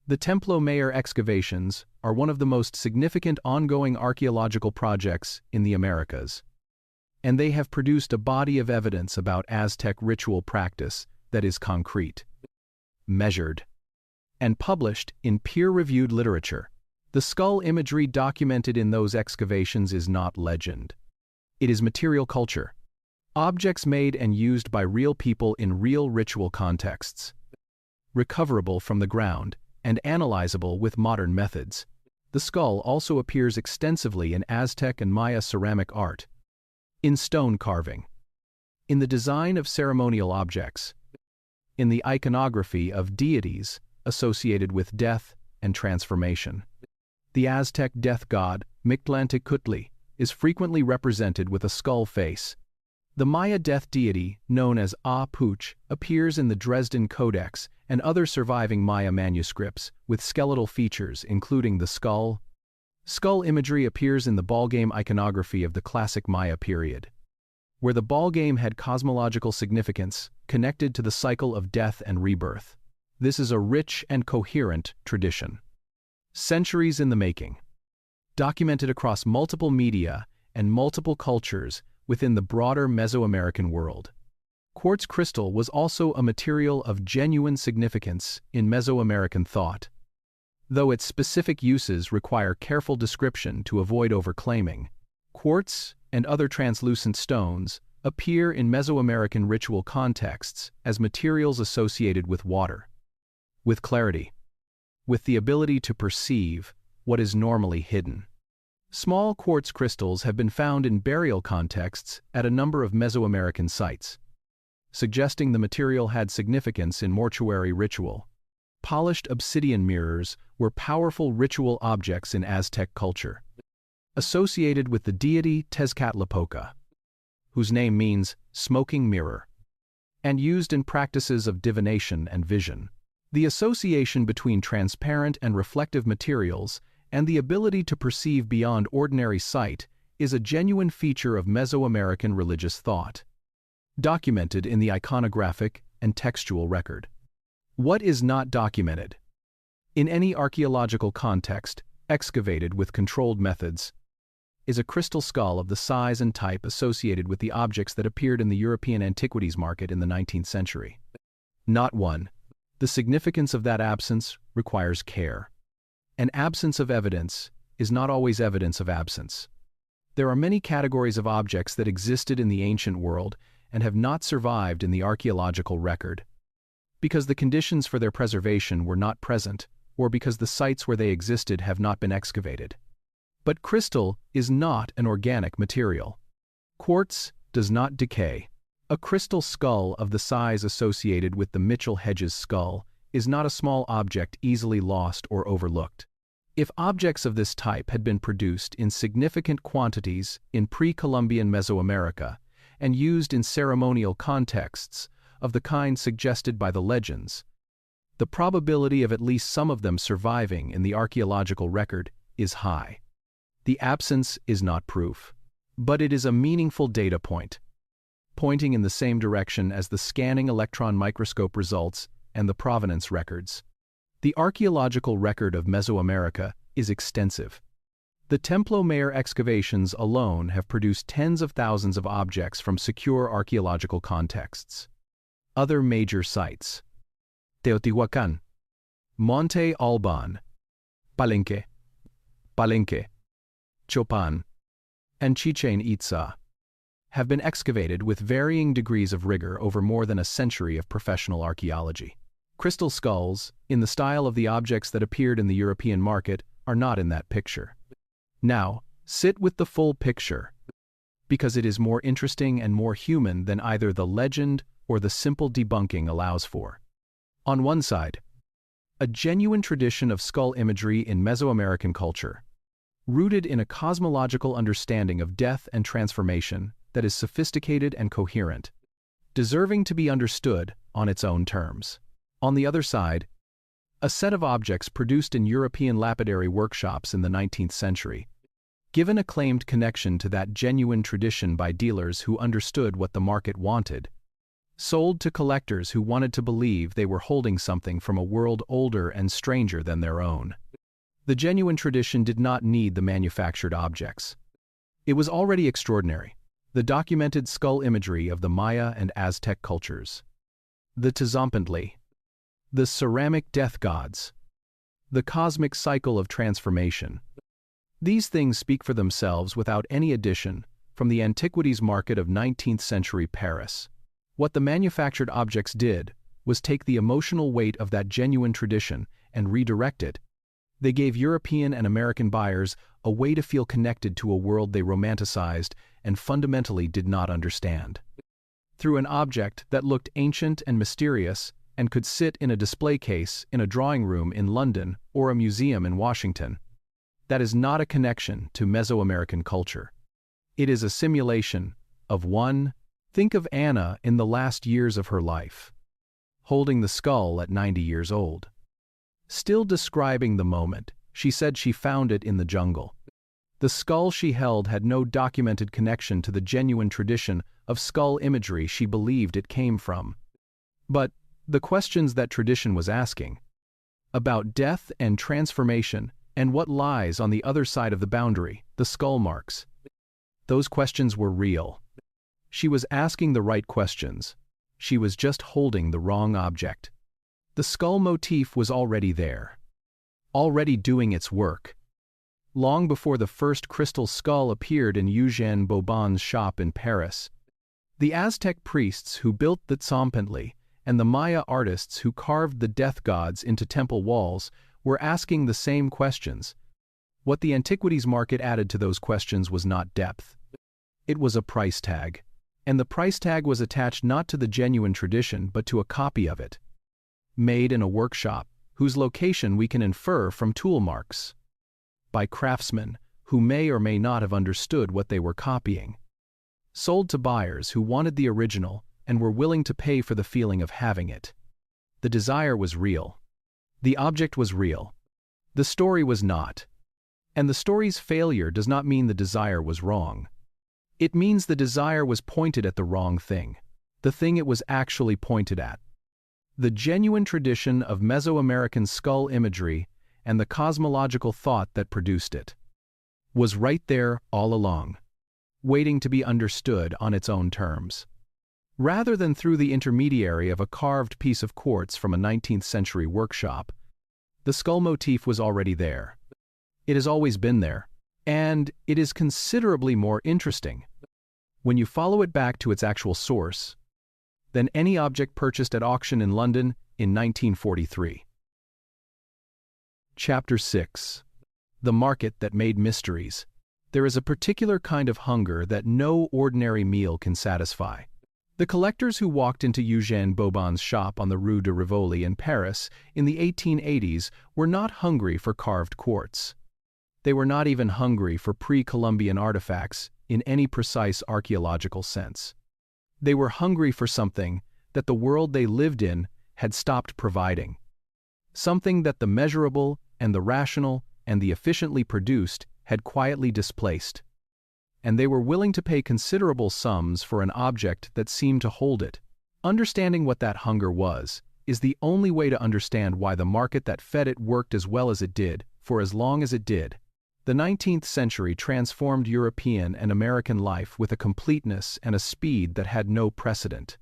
The Templo Mayor excavations are one of the most significant ongoing archaeological projects in the Americas, and they have produced a body of evidence about Aztec ritual practice that is concrete, measured, and published in peer-reviewed literature. The skull imagery documented in those excavations is not legend. It is material culture, objects made and used by real people in real ritual contexts, recoverable from the ground and analyzable with modern methods. The skull also appears extensively in Aztec and Maya ceramic art, in stone carving, in the design of ceremonial objects, in the iconography of deities associated with death and transformation. The Aztec death god, Mictlantecutli, is frequently represented with a skull face. The Maya death deity, known as A-Puch, appears in the Dresden Codex and other surviving Maya manuscripts with skeletal features including the skull. Skull imagery appears in the ballgame iconography of the classic Maya period, where the ballgame had cosmological significance connected to the cycle of death and rebirth. This is a rich and coherent tradition, centuries in the making, documented across multiple media and multiple cultures within the broader Mesoamerican world. Quartz crystal was also a material of genuine significance in Mesoamerican thought, though its specific uses require careful description to avoid overclaiming. Quartz and other translucent stones appear in Mesoamerican ritual contexts as materials associated with water, with clarity, with the ability to perceive what is normally hidden. Small quartz crystals have been found in burial contexts at a number of Mesoamerican sites, suggesting the material had significance in mortuary ritual. Polished obsidian mirrors were powerful ritual objects in Aztec culture, associated with the deity Tezcatlipoca, whose name means smoking mirror, and used in practices of divination and vision. The association between transparent and reflective materials and the ability to perceive beyond ordinary sight is a genuine feature of Mesoamerican religious thought, documented in the iconographic and textual record. What is not documented? In any archaeological context, excavated with controlled methods, is a crystal skull of the size and type associated with the objects that appeared in the European antiquities market in the 19th century. Not one. The significance of that absence requires care. An absence of evidence is not always evidence of absence. There are many categories of objects that existed in the ancient world and have not survived in the archaeological record, because the conditions for their preservation were not present, or because the sites where they existed have not been excavated. But crystal is not an organic material. Quartz does not decay. A crystal skull of the size associated with the Mitchell-Hedges skull is not a small object easily lost or overlooked. If objects of this type had been produced in significant quantities in pre-Columbian Mesoamerica and used in ceremonial contexts of the kind suggested by the legends, the probability of at least some of them surviving in the archaeological record is high. The absence is not proof, but it is a meaningful data point, pointing in the same direction as the scanning electron microscope results and the provenance records. The archaeological record of Mesoamerica is extensive. The Templo Mayor excavations alone have produced tens of thousands of objects from secure archaeological contexts. Other major sites: Teotihuacan, Monte Alban, Palenque, Chopan, and Chichen Itza have been excavated with varying degrees of rigor over more than a century of professional archaeology. Crystal skulls, in the style of the objects that appeared in the European market, are not in that picture. Now, sit with the full picture, because it is more interesting and more human than either the legend or the simple debunking allows for. On one side, a genuine tradition of skull imagery in Mesoamerican culture, rooted in a cosmological understanding of death and transformation that is sophisticated and coherent, deserving to be understood on its own terms. On the other side, a set of objects produced in European lapidary workshops in the 19th century, given a claimed connection to that genuine tradition by dealers who understood what the market wanted, sold to collectors who wanted to believe they were holding something from a world older and stranger than their own. The genuine tradition did not need the manufactured objects. It was already extraordinary, the documented skull imagery of the Maya and Aztec cultures, the Tzompantli, the ceramic death gods, the cosmic cycle of transformation. These things speak for themselves without any addition from the antiquities market of 19th century Paris. What the manufactured objects did was take the emotional weight of that genuine tradition and redirect it. They gave European and American buyers a way to feel connected to a world they romanticized and fundamentally did not understand. Through an object that looked ancient and mysterious and could sit in a display case in a drawing room in London or a museum in Washington, that is not a connection to Mesoamerican culture. It is a simulation of one. Think of Anna in the last years of her life, holding the skull at 90 years old. Still describing the moment, she said she found it in the jungle. The skull she held had no documented connection to the genuine tradition of skull imagery she believed it came from. But the questions that tradition was asking, about death and transformation and what lies on the other side of the boundary, the skull marks, those questions were real. She was asking the right questions. She was just holding the wrong object. The skull motif was already there, already doing its work. Long before the first crystal skull appeared in Eugène Bobon's shop in Paris, the Aztec priests who built the Tzompantli and the Maya artists who carved the death gods into temple walls were asking the same questions. What the antiquities market added to those questions was not depth. It was a price tag, and the price tag was attached not to the genuine tradition but to a copy of it, made in a workshop whose location we can infer from tool marks, by craftsmen who may or may not have understood what they were copying, sold to buyers who wanted the original and were willing to pay for the feeling of having it. The desire was real. The object was real. The story was not. And the story's failure does not mean the desire was wrong. It means the desire was pointed at the wrong thing, the thing it was actually pointed at. The genuine tradition of Mesoamerican skull imagery and the cosmological thought that produced it was right there all along, waiting to be understood on its own terms. Rather than through the intermediary of a carved piece of quartz from a 19th century workshop, the skull motif was already there. It has always been there, and it is considerably more interesting when you follow it back to its actual source than any object purchased at auction in London in 1943. Chapter 6. The Market That Made Mysteries. There is a particular kind of hunger that no ordinary meal can satisfy. The collectors who walked into Eugène Bobon's shop on the Rue de Rivoli in Paris in the 1880s were not hungry for carved quartz. They were not even hungry for pre-Columbian artifacts in any precise archaeological sense. They were hungry for something that the world they lived in had stopped providing, something that the measurable and the rational and the efficiently produced had quietly displaced, and they were willing to pay considerable sums for an object that seemed to hold it. Understanding what that hunger was is the only way to understand why the market that fed it worked as well as it did, for as long as it did. The 19th century transformed European and American life with a completeness and a speed that had no precedent.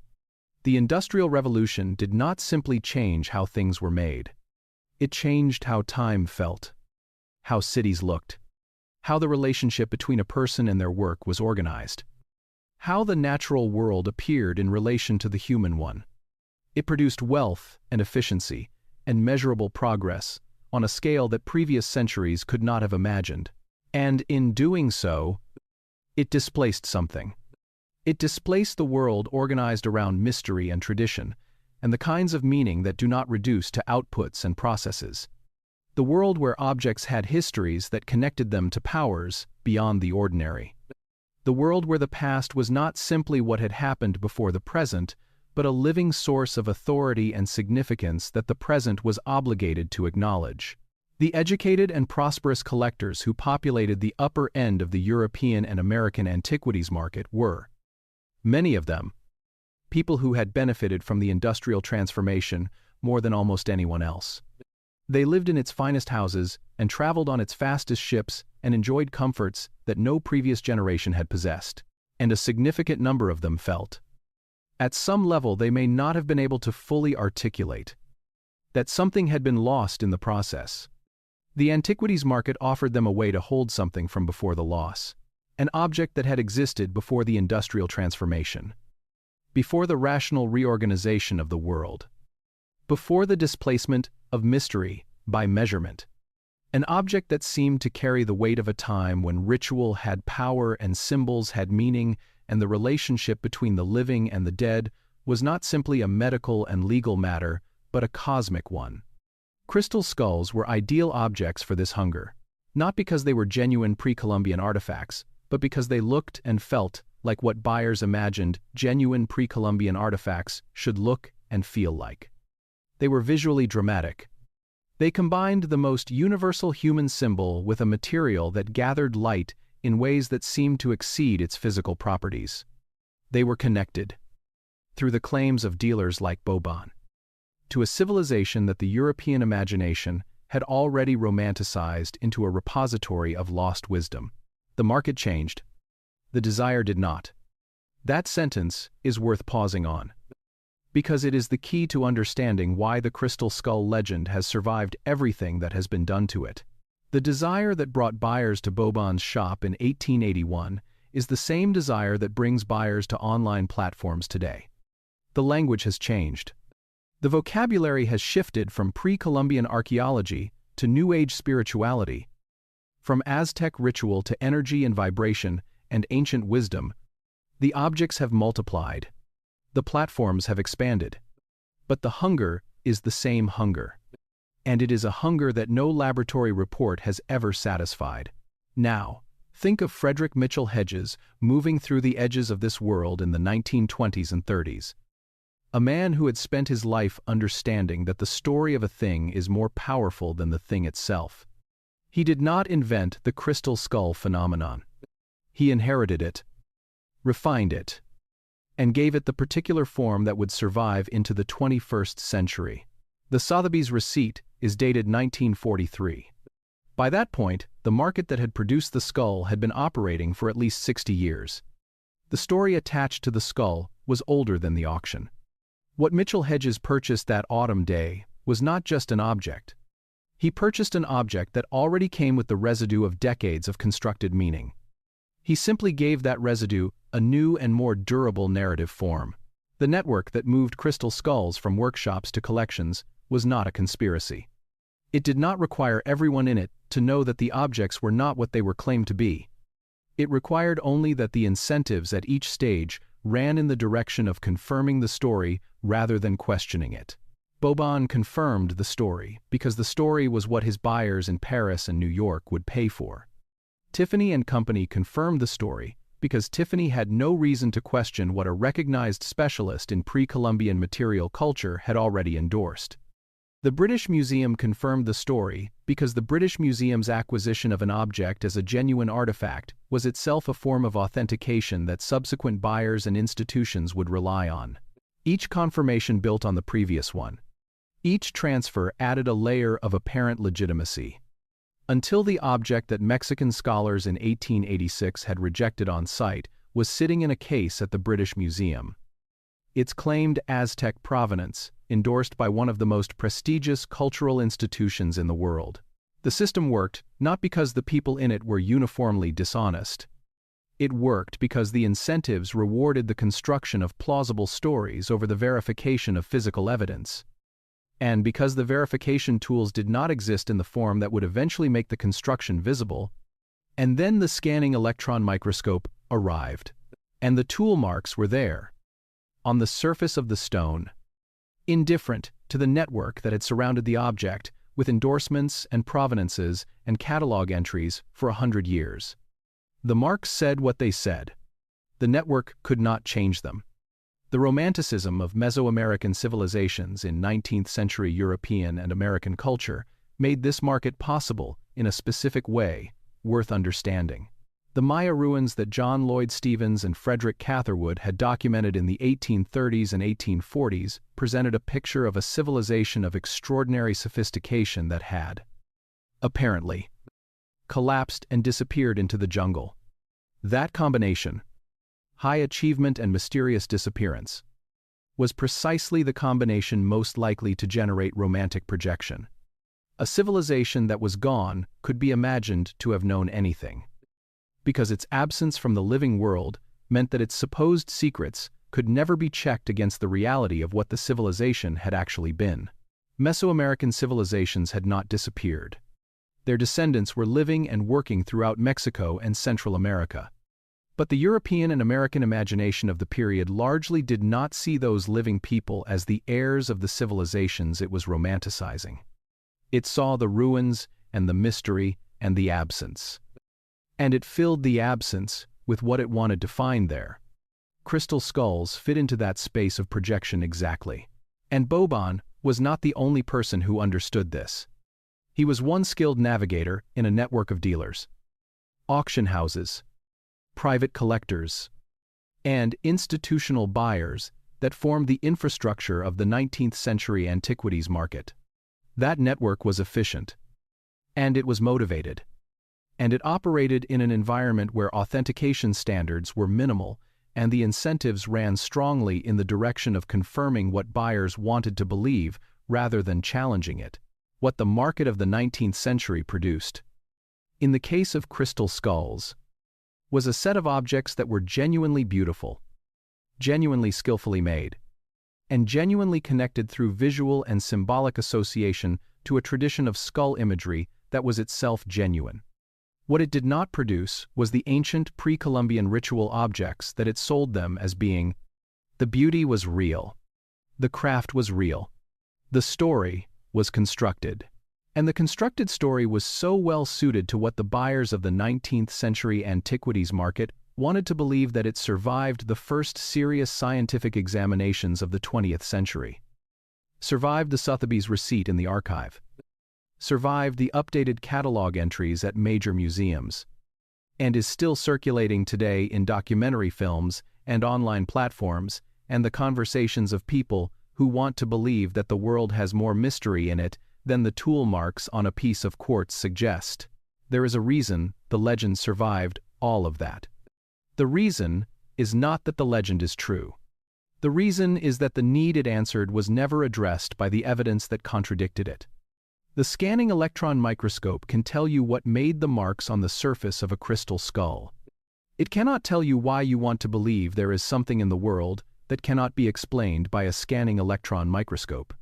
The Industrial Revolution did not simply change how things were made. It changed how time felt, how cities looked, how the relationship between a person and their work was organized, how the natural world appeared in relation to the human one. It produced wealth and efficiency and measurable progress on a scale that previous centuries could not have imagined. And in doing so, it displaced something. It displaced the world organized around mystery and tradition, and the kinds of meaning that do not reduce to outputs and processes. The world where objects had histories that connected them to powers beyond the ordinary. The world where the past was not simply what had happened before the present, but a living source of authority and significance that the present was obligated to acknowledge. The educated and prosperous collectors who populated the upper end of the European and American antiquities market were, many of them, people who had benefited from the industrial transformation more than almost anyone else. They lived in its finest houses and traveled on its fastest ships and enjoyed comforts that no previous generation had possessed, and a significant number of them felt, at some level they may not have been able to fully articulate, that something had been lost in the process. The antiquities market offered them a way to hold something from before the loss, an object that had existed before the industrial transformation, before the rational reorganization of the world, before the displacement of mystery by measurement, an object that seemed to carry the weight of a time when ritual had power and symbols had meaning, and the relationship between the living and the dead was not simply a medical and legal matter, but a cosmic one. Crystal skulls were ideal objects for this hunger, not because they were genuine pre-Columbian artifacts, but because they looked and felt like what buyers imagined genuine pre-Columbian artifacts should look and feel like. They were visually dramatic. They combined the most universal human symbol with a material that gathered light in ways that seemed to exceed its physical properties. They were connected, through the claims of dealers like Bobon, to a civilization that the European imagination had already romanticized into a repository of lost wisdom. The market changed. The desire did not. That sentence is worth pausing on, because it is the key to understanding why the crystal skull legend has survived everything that has been done to it. The desire that brought buyers to Bobon's shop in 1881 is the same desire that brings buyers to online platforms today. The language has changed. The vocabulary has shifted from pre-Columbian archaeology to New Age spirituality, from Aztec ritual to energy and vibration and ancient wisdom. The objects have multiplied. The platforms have expanded. But the hunger is the same hunger. And it is a hunger that no laboratory report has ever satisfied. Now, think of Frederick Mitchell-Hedges moving through the edges of this world in the 1920s and 30s. A man who had spent his life understanding that the story of a thing is more powerful than the thing itself. He did not invent the crystal skull phenomenon. He inherited it, refined it, and gave it the particular form that would survive into the 21st century. The Sotheby's receipt is dated 1943. By that point, the market that had produced the skull had been operating for at least 60 years. The story attached to the skull was older than the auction. What Mitchell-Hedges purchased that autumn day was not just an object. He purchased an object that already came with the residue of decades of constructed meaning. He simply gave that residue a new and more durable narrative form. The network that moved crystal skulls from workshops to collections was not a conspiracy. It did not require everyone in it to know that the objects were not what they were claimed to be. It required only that the incentives at each stage ran in the direction of confirming the story rather than questioning it. Bobon confirmed the story because the story was what his buyers in Paris and New York would pay for. Tiffany & Company confirmed the story because Tiffany had no reason to question what a recognized specialist in pre-Columbian material culture had already endorsed. The British Museum confirmed the story because the British Museum's acquisition of an object as a genuine artifact was itself a form of authentication that subsequent buyers and institutions would rely on. Each confirmation built on the previous one. Each transfer added a layer of apparent legitimacy. Until the object that Mexican scholars in 1886 had rejected on site was sitting in a case at the British Museum. Its claimed Aztec provenance endorsed by one of the most prestigious cultural institutions in the world. The system worked not because the people in it were uniformly dishonest. It worked because the incentives rewarded the construction of plausible stories over the verification of physical evidence. And because the verification tools did not exist in the form that would eventually make the construction visible, and then the scanning electron microscope arrived, and the tool marks were there, on the surface of the stone, indifferent to the network that had surrounded the object, with endorsements and provenances and catalog entries for 100 years. The marks said what they said. The network could not change them. The Romanticism of Mesoamerican civilizations in 19th-century European and American culture made this market possible in a specific way, worth understanding. The Maya ruins that John Lloyd Stephens and Frederick Catherwood had documented in the 1830s and 1840s presented a picture of a civilization of extraordinary sophistication that had, apparently, collapsed and disappeared into the jungle. That combination, high achievement and mysterious disappearance, was precisely the combination most likely to generate romantic projection. A civilization that was gone could be imagined to have known anything, because its absence from the living world meant that its supposed secrets could never be checked against the reality of what the civilization had actually been. Mesoamerican civilizations had not disappeared. Their descendants were living and working throughout Mexico and Central America. But the European and American imagination of the period largely did not see those living people as the heirs of the civilizations it was romanticizing. It saw the ruins and the mystery and the absence. And it filled the absence with what it wanted to find there. Crystal skulls fit into that space of projection exactly. And Boban was not the only person who understood this. He was one skilled navigator in a network of dealers, auction houses, private collectors, and institutional buyers that formed the infrastructure of the 19th century antiquities market. That network was efficient, and it was motivated, and it operated in an environment where authentication standards were minimal and the incentives ran strongly in the direction of confirming what buyers wanted to believe rather than challenging it, what the market of the 19th century produced. In the case of crystal skulls, was a set of objects that were genuinely beautiful, genuinely skillfully made, and genuinely connected through visual and symbolic association to a tradition of skull imagery that was itself genuine. What it did not produce was the ancient pre-Columbian ritual objects that it sold them as being. The beauty was real. The craft was real. The story was constructed. And the constructed story was so well suited to what the buyers of the 19th century antiquities market wanted to believe that it survived the first serious scientific examinations of the 20th century, survived the Sotheby's receipt in the archive, survived the updated catalog entries at major museums, and is still circulating today in documentary films and online platforms and the conversations of people who want to believe that the world has more mystery in it than the tool marks on a piece of quartz suggest. There is a reason the legend survived all of that. The reason is not that the legend is true. The reason is that the need it answered was never addressed by the evidence that contradicted it. The scanning electron microscope can tell you what made the marks on the surface of a crystal skull. It cannot tell you why you want to believe there is something in the world that cannot be explained by a scanning electron microscope.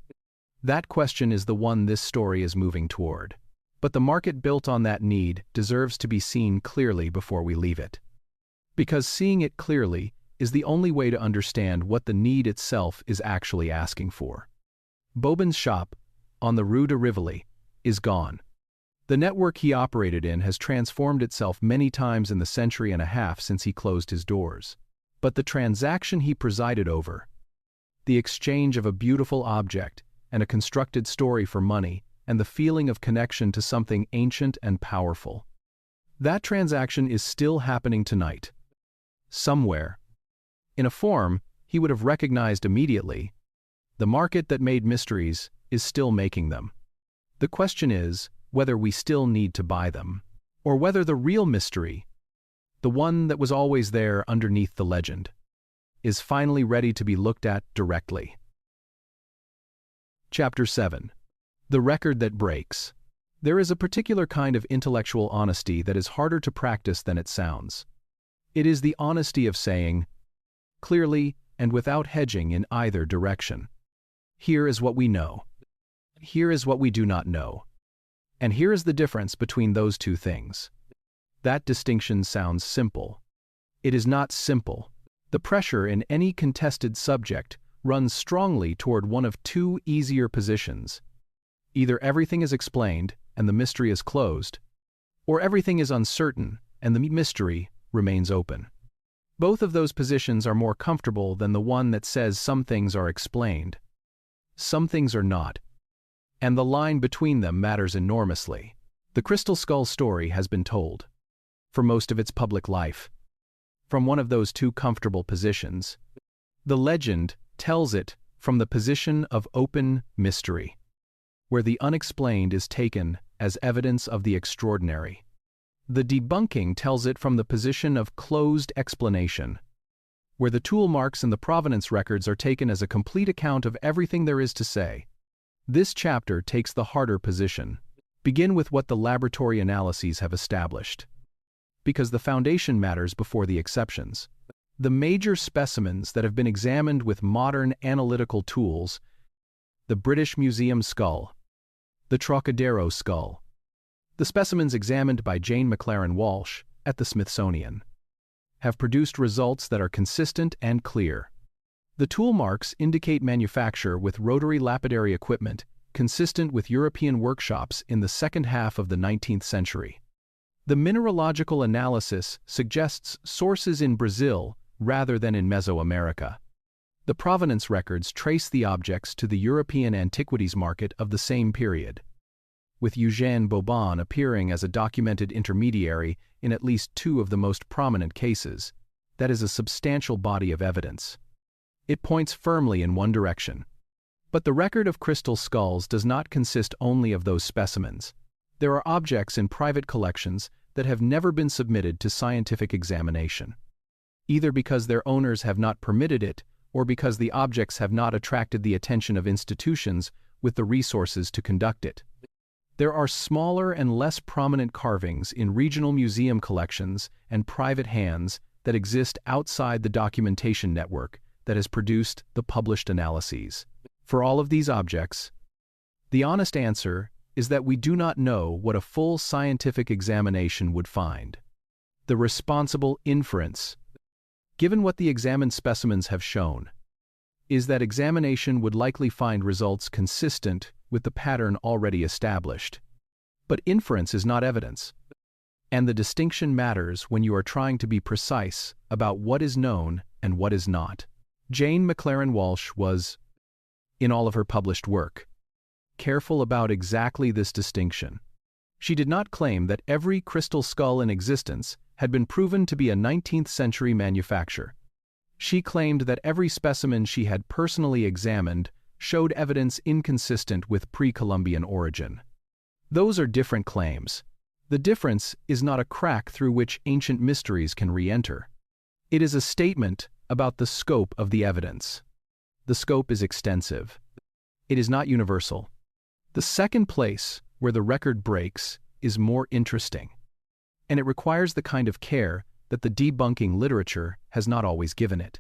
That question is the one this story is moving toward. But the market built on that need deserves to be seen clearly before we leave it. Because seeing it clearly is the only way to understand what the need itself is actually asking for. Boban's shop, on the Rue de Rivoli, is gone. The network he operated in has transformed itself many times in the century and a half since he closed his doors. But the transaction he presided over, the exchange of a beautiful object and a constructed story for money, and the feeling of connection to something ancient and powerful, that transaction is still happening tonight. Somewhere, in a form he would have recognized immediately, the market that made mysteries is still making them. The question is whether we still need to buy them, or whether the real mystery, the one that was always there underneath the legend, is finally ready to be looked at directly. Chapter 7. The Record That Breaks. There is a particular kind of intellectual honesty that is harder to practice than it sounds. It is the honesty of saying, clearly and without hedging in either direction, here is what we know. Here is what we do not know. And here is the difference between those two things. That distinction sounds simple. It is not simple. The pressure in any contested subject runs strongly toward one of two easier positions. Either everything is explained and the mystery is closed, or everything is uncertain and the mystery remains open. Both of those positions are more comfortable than the one that says some things are explained, some things are not, and the line between them matters enormously. The Crystal Skull story has been told, for most of its public life, from one of those two comfortable positions. The legend tells it from the position of open mystery, where the unexplained is taken as evidence of the extraordinary. The debunking tells it from the position of closed explanation, where the tool marks and the provenance records are taken as a complete account of everything there is to say. This chapter takes the harder position. Begin with what the laboratory analyses have established, because the foundation matters before the exceptions. The major specimens that have been examined with modern analytical tools: the British Museum skull, the Trocadero skull, the specimens examined by Jane McLaren Walsh at the Smithsonian, have produced results that are consistent and clear. The tool marks indicate manufacture with rotary lapidary equipment consistent with European workshops in the second half of the 19th century. The mineralogical analysis suggests sources in Brazil rather than in Mesoamerica. The provenance records trace the objects to the European antiquities market of the same period, with Eugène Bobon appearing as a documented intermediary in at least two of the most prominent cases. That is a substantial body of evidence. It points firmly in one direction. But the record of crystal skulls does not consist only of those specimens. There are objects in private collections that have never been submitted to scientific examination, either because their owners have not permitted it or because the objects have not attracted the attention of institutions with the resources to conduct it. There are smaller and less prominent carvings in regional museum collections and private hands that exist outside the documentation network that has produced the published analyses. For all of these objects, the honest answer is that we do not know what a full scientific examination would find. The responsible inference, given what the examined specimens have shown, is that examination would likely find results consistent with the pattern already established. But inference is not evidence, and the distinction matters when you are trying to be precise about what is known and what is not. Jane McLaren Walsh was, in all of her published work, careful about exactly this distinction. She did not claim that every crystal skull in existence had been proven to be a 19th century manufacture. She claimed that every specimen she had personally examined showed evidence inconsistent with pre-Columbian origin. Those are different claims. The difference is not a crack through which ancient mysteries can re-enter. It is a statement about the scope of the evidence. The scope is extensive. It is not universal. The second place where the record breaks is more interesting, and it requires the kind of care that the debunking literature has not always given it.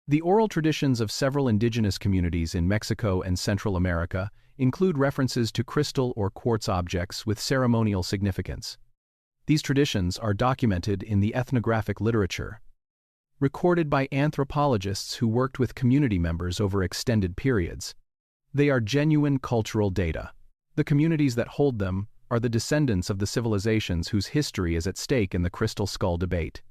The oral traditions of several indigenous communities in Mexico and Central America include references to crystal or quartz objects with ceremonial significance. These traditions are documented in the ethnographic literature, recorded by anthropologists who worked with community members over extended periods. They are genuine cultural data. The communities that hold them are the descendants of the civilizations whose history is at stake in the crystal skull debate,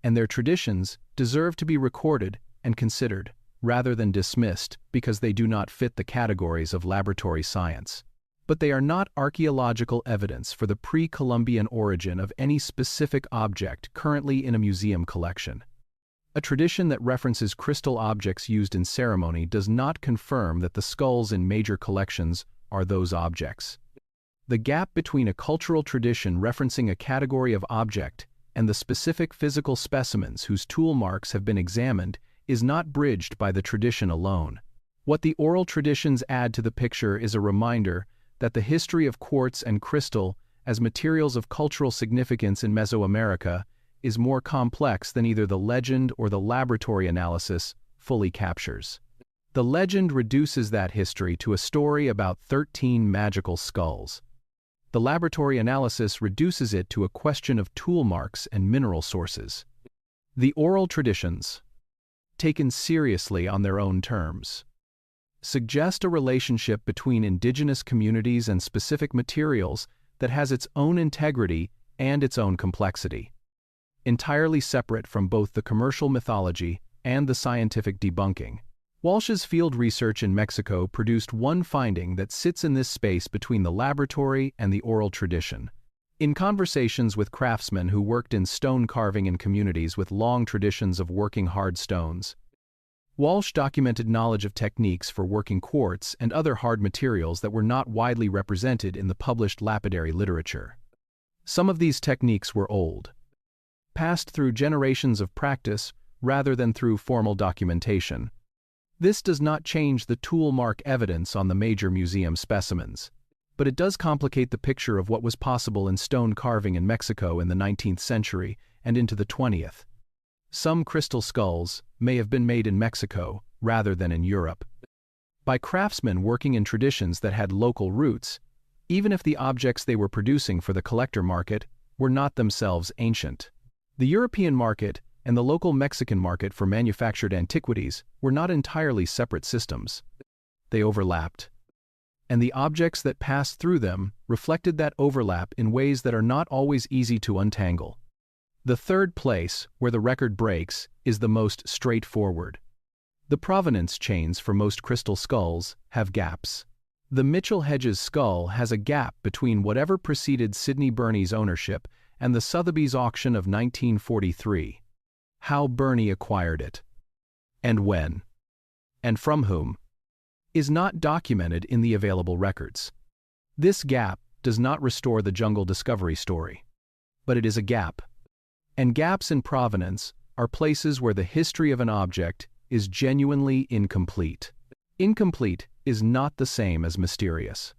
and their traditions deserve to be recorded and considered, rather than dismissed because they do not fit the categories of laboratory science. But they are not archaeological evidence for the pre-Columbian origin of any specific object currently in a museum collection. A tradition that references crystal objects used in ceremony does not confirm that the skulls in major collections are those objects. The gap between a cultural tradition referencing a category of object and the specific physical specimens whose tool marks have been examined is not bridged by the tradition alone. What the oral traditions add to the picture is a reminder that the history of quartz and crystal as materials of cultural significance in Mesoamerica is more complex than either the legend or the laboratory analysis fully captures. The legend reduces that history to a story about 13 magical skulls. The laboratory analysis reduces it to a question of tool marks and mineral sources. The oral traditions, taken seriously on their own terms, suggest a relationship between indigenous communities and specific materials that has its own integrity and its own complexity, entirely separate from both the commercial mythology and the scientific debunking. Walsh's field research in Mexico produced one finding that sits in this space between the laboratory and the oral tradition. In conversations with craftsmen who worked in stone carving in communities with long traditions of working hard stones, Walsh documented knowledge of techniques for working quartz and other hard materials that were not widely represented in the published lapidary literature. Some of these techniques were old, passed through generations of practice rather than through formal documentation. This does not change the tool mark evidence on the major museum specimens, but it does complicate the picture of what was possible in stone carving in Mexico in the 19th century and into the 20th. Some crystal skulls may have been made in Mexico rather than in Europe, by craftsmen working in traditions that had local roots, even if the objects they were producing for the collector market were not themselves ancient. The European market and the local Mexican market for manufactured antiquities were not entirely separate systems. They overlapped, and the objects that passed through them reflected that overlap in ways that are not always easy to untangle. The third place, where the record breaks, is the most straightforward. The provenance chains for most crystal skulls have gaps. The Mitchell-Hedges skull has a gap between whatever preceded Sidney Burney's ownership and the Sotheby's auction of 1943. How Burney acquired it, and when, and from whom, is not documented in the available records. This gap does not restore the jungle discovery story, but it is a gap. And gaps in provenance are places where the history of an object is genuinely incomplete. Incomplete is not the same as mysterious.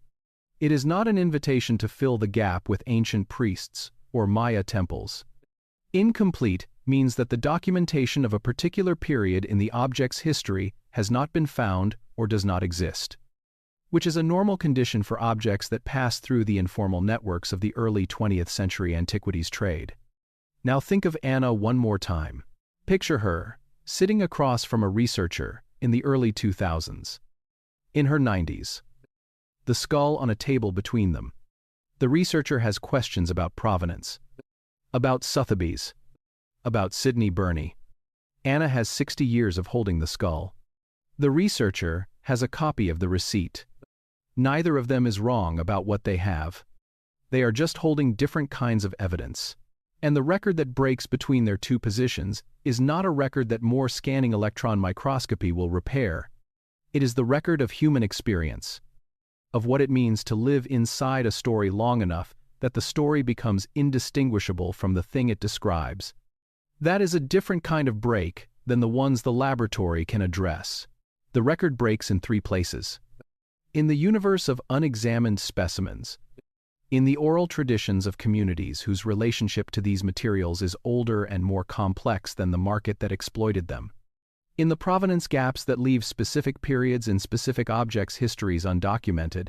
It is not an invitation to fill the gap with ancient priests or Maya temples. Incomplete means that the documentation of a particular period in the object's history has not been found or does not exist, which is a normal condition for objects that pass through the informal networks of the early 20th century antiquities trade. Now think of Anna one more time. Picture her, sitting across from a researcher in the early 2000s. In her 90s. The skull on a table between them. The researcher has questions about provenance, about Sotheby's, about Sidney Burney. Anna has 60 years of holding the skull. The researcher has a copy of the receipt. Neither of them is wrong about what they have. They are just holding different kinds of evidence. And the record that breaks between their two positions is not a record that more scanning electron microscopy will repair. It is the record of human experience, of what it means to live inside a story long enough that the story becomes indistinguishable from the thing it describes. That is a different kind of break than the ones the laboratory can address. The record breaks in three places. In the universe of unexamined specimens, in the oral traditions of communities whose relationship to these materials is older and more complex than the market that exploited them, in the provenance gaps that leave specific periods in specific objects' histories undocumented.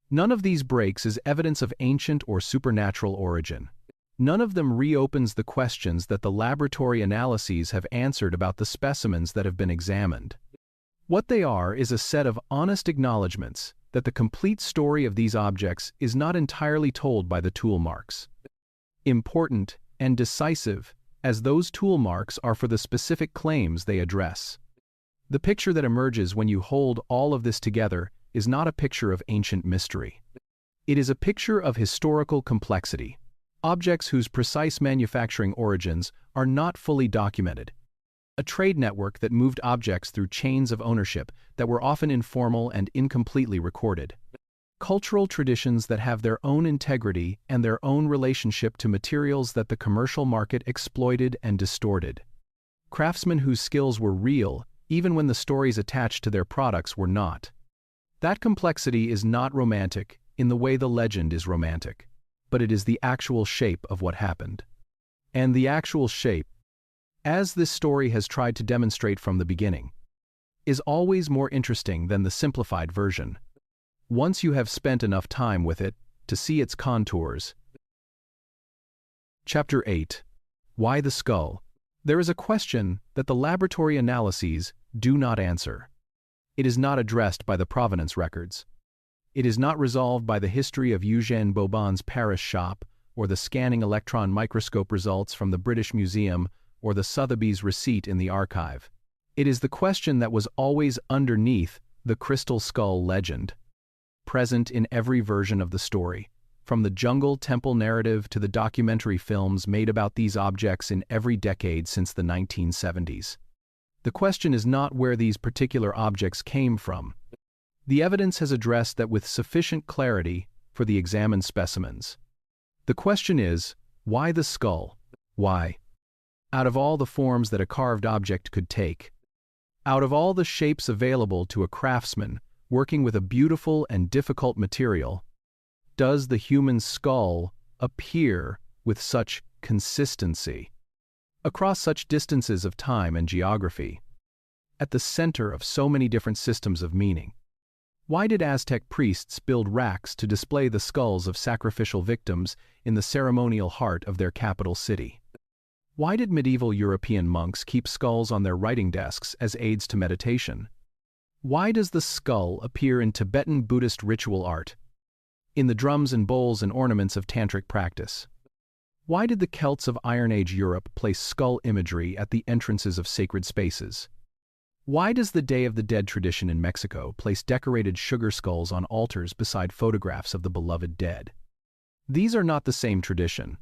None of these breaks is evidence of ancient or supernatural origin. None of them reopens the questions that the laboratory analyses have answered about the specimens that have been examined. What they are is a set of honest acknowledgments that the complete story of these objects is not entirely told by the tool marks. Important and decisive as those tool marks are for the specific claims they address. The picture that emerges when you hold all of this together is not a picture of ancient mystery. It is a picture of historical complexity. Objects whose precise manufacturing origins are not fully documented. A trade network that moved objects through chains of ownership that were often informal and incompletely recorded. Cultural traditions that have their own integrity and their own relationship to materials that the commercial market exploited and distorted. Craftsmen whose skills were real even when the stories attached to their products were not. That complexity is not romantic in the way the legend is romantic, but it is the actual shape of what happened. And the actual shape, as this story has tried to demonstrate from the beginning, is always more interesting than the simplified version, once you have spent enough time with it to see its contours. Chapter 8. Why the skull? There is a question that the laboratory analyses do not answer. It is not addressed by the provenance records. It is not resolved by the history of Eugène Bobon's Paris shop, or the scanning electron microscope results from the British Museum, or the Sotheby's receipt in the archive. It is the question that was always underneath the crystal skull legend, present in every version of the story, from the jungle temple narrative to the documentary films made about these objects in every decade since the 1970s. The question is not where these particular objects came from. The evidence has addressed that with sufficient clarity for the examined specimens. The question is, why the skull? Why? Out of all the forms that a carved object could take, out of all the shapes available to a craftsman working with a beautiful and difficult material, does the human skull appear with such consistency, across such distances of time and geography, at the center of so many different systems of meaning? Why did Aztec priests build racks to display the skulls of sacrificial victims in the ceremonial heart of their capital city? Why did medieval European monks keep skulls on their writing desks as aids to meditation? Why does the skull appear in Tibetan Buddhist ritual art, in the drums and bowls and ornaments of tantric practice? Why did the Celts of Iron Age Europe place skull imagery at the entrances of sacred spaces? Why does the Day of the Dead tradition in Mexico place decorated sugar skulls on altars beside photographs of the beloved dead? These are not the same tradition.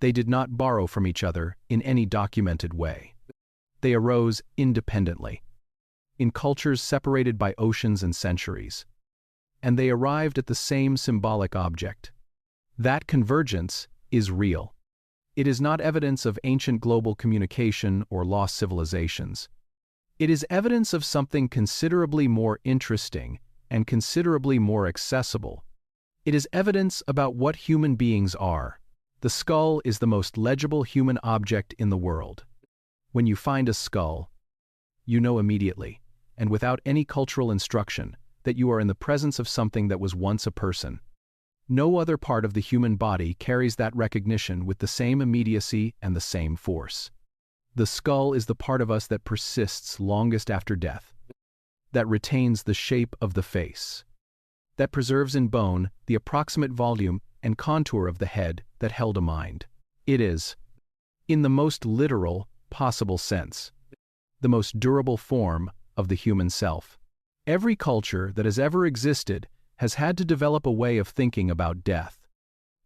They did not borrow from each other in any documented way. They arose independently, in cultures separated by oceans and centuries, and they arrived at the same symbolic object. That convergence is real. It is not evidence of ancient global communication or lost civilizations. It is evidence of something considerably more interesting and considerably more accessible. It is evidence about what human beings are. The skull is the most legible human object in the world. When you find a skull, you know immediately, and without any cultural instruction, that you are in the presence of something that was once a person. No other part of the human body carries that recognition with the same immediacy and the same force. The skull is the part of us that persists longest after death, that retains the shape of the face, that preserves in bone the approximate volume and contour of the head that held a mind. It is, in the most literal possible sense, the most durable form of the human self. Every culture that has ever existed has had to develop a way of thinking about death,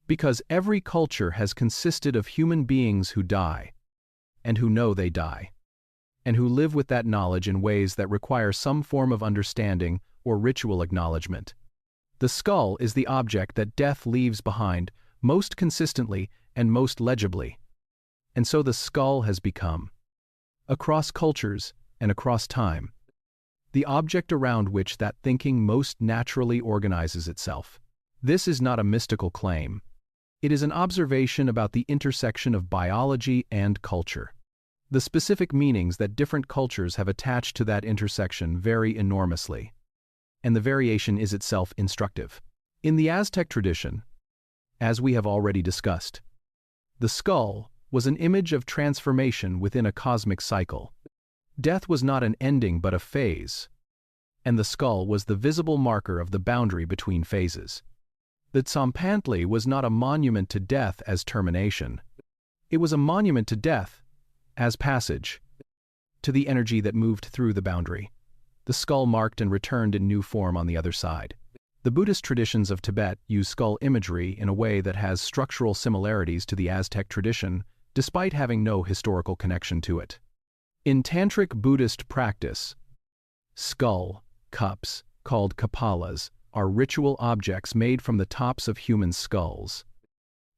because every culture has consisted of human beings who die, and who know they die, and who live with that knowledge in ways that require some form of understanding or ritual acknowledgement. The skull is the object that death leaves behind most consistently and most legibly, and so the skull has become, across cultures and across time, the object around which that thinking most naturally organizes itself. This is not a mystical claim. It is an observation about the intersection of biology and culture. The specific meanings that different cultures have attached to that intersection vary enormously, and the variation is itself instructive. In the Aztec tradition, as we have already discussed, the skull was an image of transformation within a cosmic cycle. Death was not an ending but a phase, and the skull was the visible marker of the boundary between phases. The Tzompantli was not a monument to death as termination. It was a monument to death as passage, to the energy that moved through the boundary. The skull marked and returned in new form on the other side. The Buddhist traditions of Tibet use skull imagery in a way that has structural similarities to the Aztec tradition, despite having no historical connection to it. In Tantric Buddhist practice, skull cups, called kapalas, are ritual objects made from the tops of human skulls,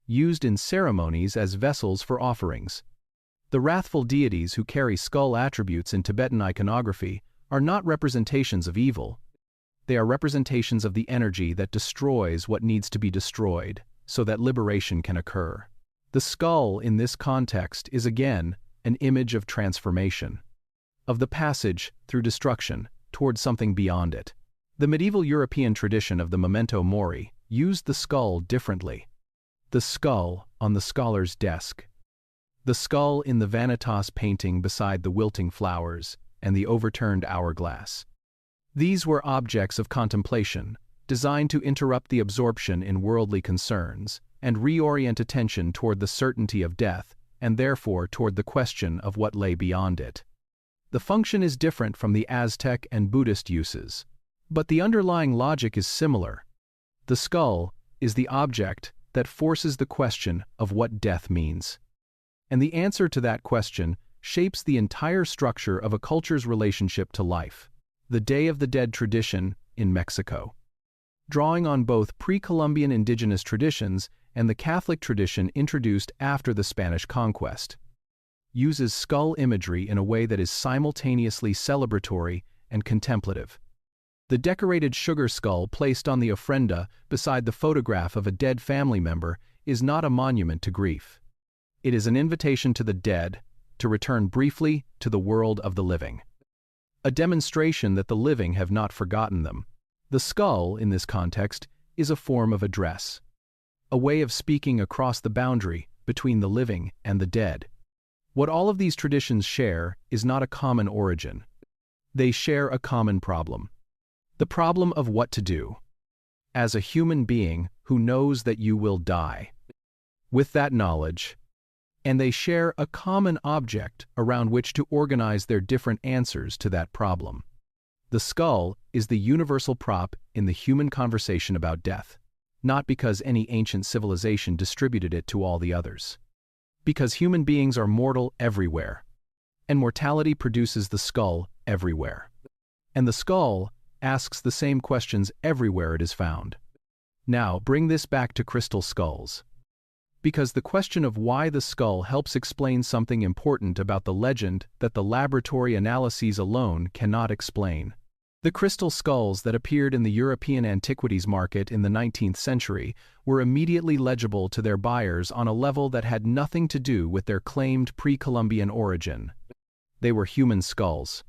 used in ceremonies as vessels for offerings. The wrathful deities who carry skull attributes in Tibetan iconography are not representations of evil. They are representations of the energy that destroys what needs to be destroyed so that liberation can occur. The skull in this context is again an image of transformation, of the passage through destruction toward something beyond it. The medieval European tradition of the memento mori used the skull differently. The skull on the scholar's desk, the skull in the Vanitas painting beside the wilting flowers and the overturned hourglass. These were objects of contemplation, designed to interrupt the absorption in worldly concerns and reorient attention toward the certainty of death and therefore toward the question of what lay beyond it. The function is different from the Aztec and Buddhist uses, but the underlying logic is similar. The skull is the object that forces the question of what death means. And the answer to that question shapes the entire structure of a culture's relationship to life. The Day of the Dead tradition in Mexico, drawing on both pre-Columbian indigenous traditions and the Catholic tradition introduced after the Spanish conquest, uses skull imagery in a way that is simultaneously celebratory and contemplative. The decorated sugar skull placed on the ofrenda beside the photograph of a dead family member is not a monument to grief. It is an invitation to the dead to return briefly to the world of the living, a demonstration that the living have not forgotten them. The skull, in this context, is a form of address, a way of speaking across the boundary between the living and the dead. What all of these traditions share is not a common origin. They share a common problem. The problem of what to do as a human being who knows that you will die. With that knowledge, and they share a common object around which to organize their different answers to that problem. The skull is the universal prop in the human conversation about death, not because any ancient civilization distributed it to all the others. Because human beings are mortal everywhere, and mortality produces the skull everywhere. And the skull asks the same questions everywhere it is found. Now, bring this back to crystal skulls. Because the question of why the skull helps explain something important about the legend that the laboratory analyses alone cannot explain. The crystal skulls that appeared in the European antiquities market in the 19th century were immediately legible to their buyers on a level that had nothing to do with their claimed pre-Columbian origin. They were human skulls,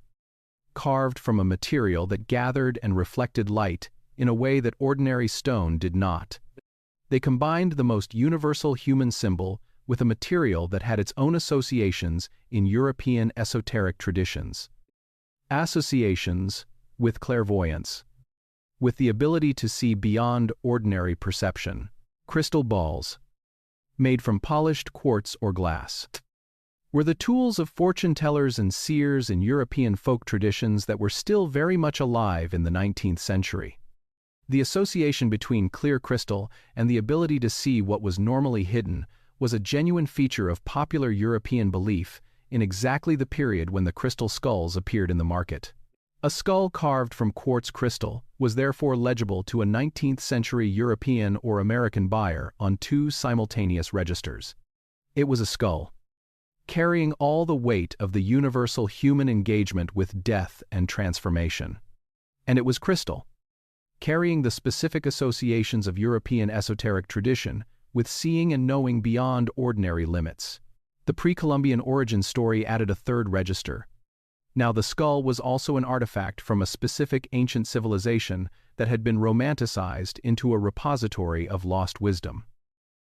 carved from a material that gathered and reflected light in a way that ordinary stone did not. They combined the most universal human symbol with a material that had its own associations in European esoteric traditions. Associations with clairvoyance, with the ability to see beyond ordinary perception. Crystal balls, made from polished quartz or glass, were the tools of fortune-tellers and seers in European folk traditions that were still very much alive in the 19th century. The association between clear crystal and the ability to see what was normally hidden was a genuine feature of popular European belief in exactly the period when the crystal skulls appeared in the market. A skull carved from quartz crystal was therefore legible to a 19th century European or American buyer on two simultaneous registers. It was a skull, carrying all the weight of the universal human engagement with death and transformation. And it was crystal, carrying the specific associations of European esoteric tradition with seeing and knowing beyond ordinary limits. The pre-Columbian origin story added a third register. Now the skull was also an artifact from a specific ancient civilization that had been romanticized into a repository of lost wisdom.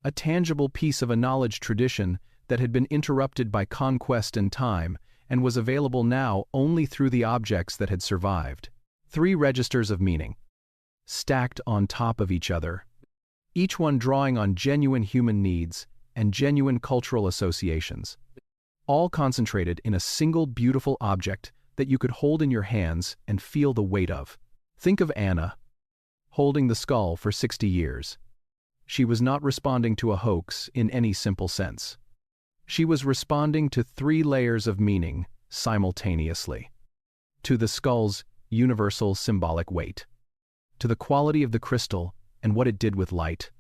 A tangible piece of a knowledge tradition that had been interrupted by conquest and time and was available now only through the objects that had survived. Three registers of meaning, stacked on top of each other, each one drawing on genuine human needs and genuine cultural associations, all concentrated in a single beautiful object that you could hold in your hands and feel the weight of. Think of Anna, holding the skull for 60 years. She was not responding to a hoax in any simple sense. She was responding to three layers of meaning simultaneously. To the skull's universal symbolic weight, to the quality of the crystal and what it did with light,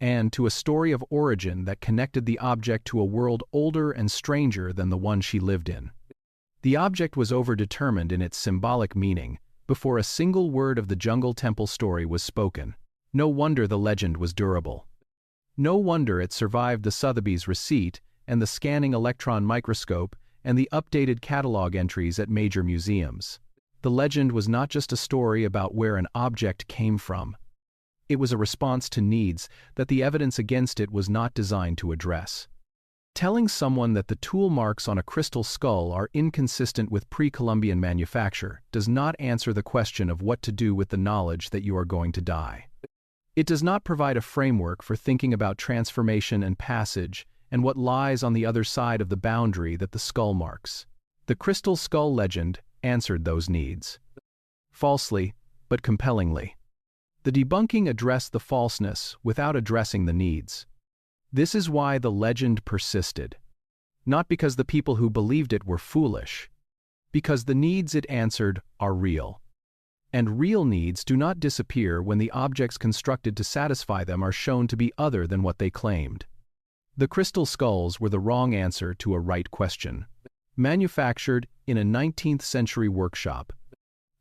and to a story of origin that connected the object to a world older and stranger than the one she lived in. The object was overdetermined in its symbolic meaning before a single word of the jungle temple story was spoken. No wonder the legend was durable. No wonder it survived the Sotheby's receipt and the scanning electron microscope and the updated catalog entries at major museums. The legend was not just a story about where an object came from. It was a response to needs that the evidence against it was not designed to address. Telling someone that the tool marks on a crystal skull are inconsistent with pre-Columbian manufacture does not answer the question of what to do with the knowledge that you are going to die. It does not provide a framework for thinking about transformation and passage and what lies on the other side of the boundary that the skull marks. The crystal skull legend answered those needs. Falsely, but compellingly. The debunking addressed the falseness without addressing the needs. This is why the legend persisted. Not because the people who believed it were foolish, because the needs it answered are real. And real needs do not disappear when the objects constructed to satisfy them are shown to be other than what they claimed. The crystal skulls were the wrong answer to a right question. Manufactured in a 19th-century workshop.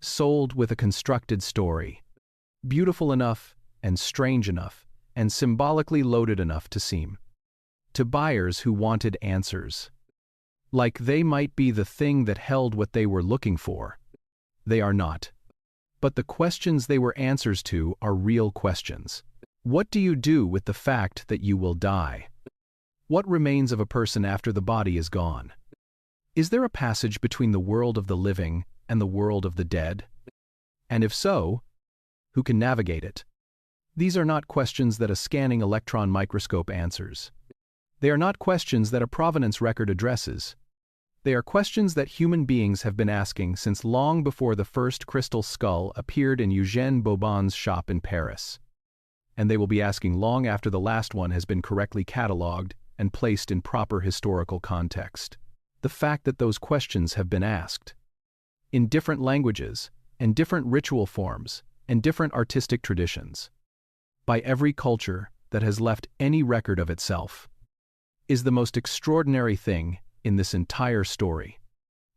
Sold with a constructed story. Beautiful enough and strange enough and symbolically loaded enough to seem. To buyers who wanted answers. Like they might be the thing that held what they were looking for. They are not. But the questions they were answers to are real questions. What do you do with the fact that you will die? What remains of a person after the body is gone? Is there a passage between the world of the living and the world of the dead? And if so, who can navigate it? These are not questions that a scanning electron microscope answers. They are not questions that a provenance record addresses. They are questions that human beings have been asking since long before the first crystal skull appeared in Eugène Bobon's shop in Paris. And they will be asking long after the last one has been correctly catalogued and placed in proper historical context. The fact that those questions have been asked in different languages and different ritual forms and different artistic traditions by every culture that has left any record of itself is the most extraordinary thing in this entire story.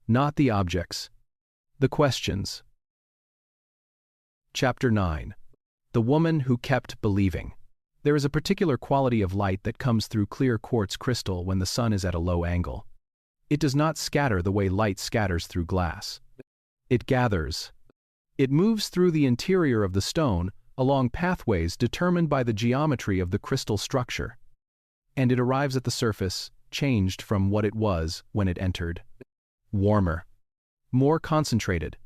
Not the objects, the questions. Chapter 9. The Woman Who Kept Believing. There is a particular quality of light that comes through clear quartz crystal when the sun is at a low angle. It does not scatter the way light scatters through glass. It gathers. It moves through the interior of the stone along pathways determined by the geometry of the crystal structure. And it arrives at the surface, changed from what it was when it entered. Warmer. More concentrated.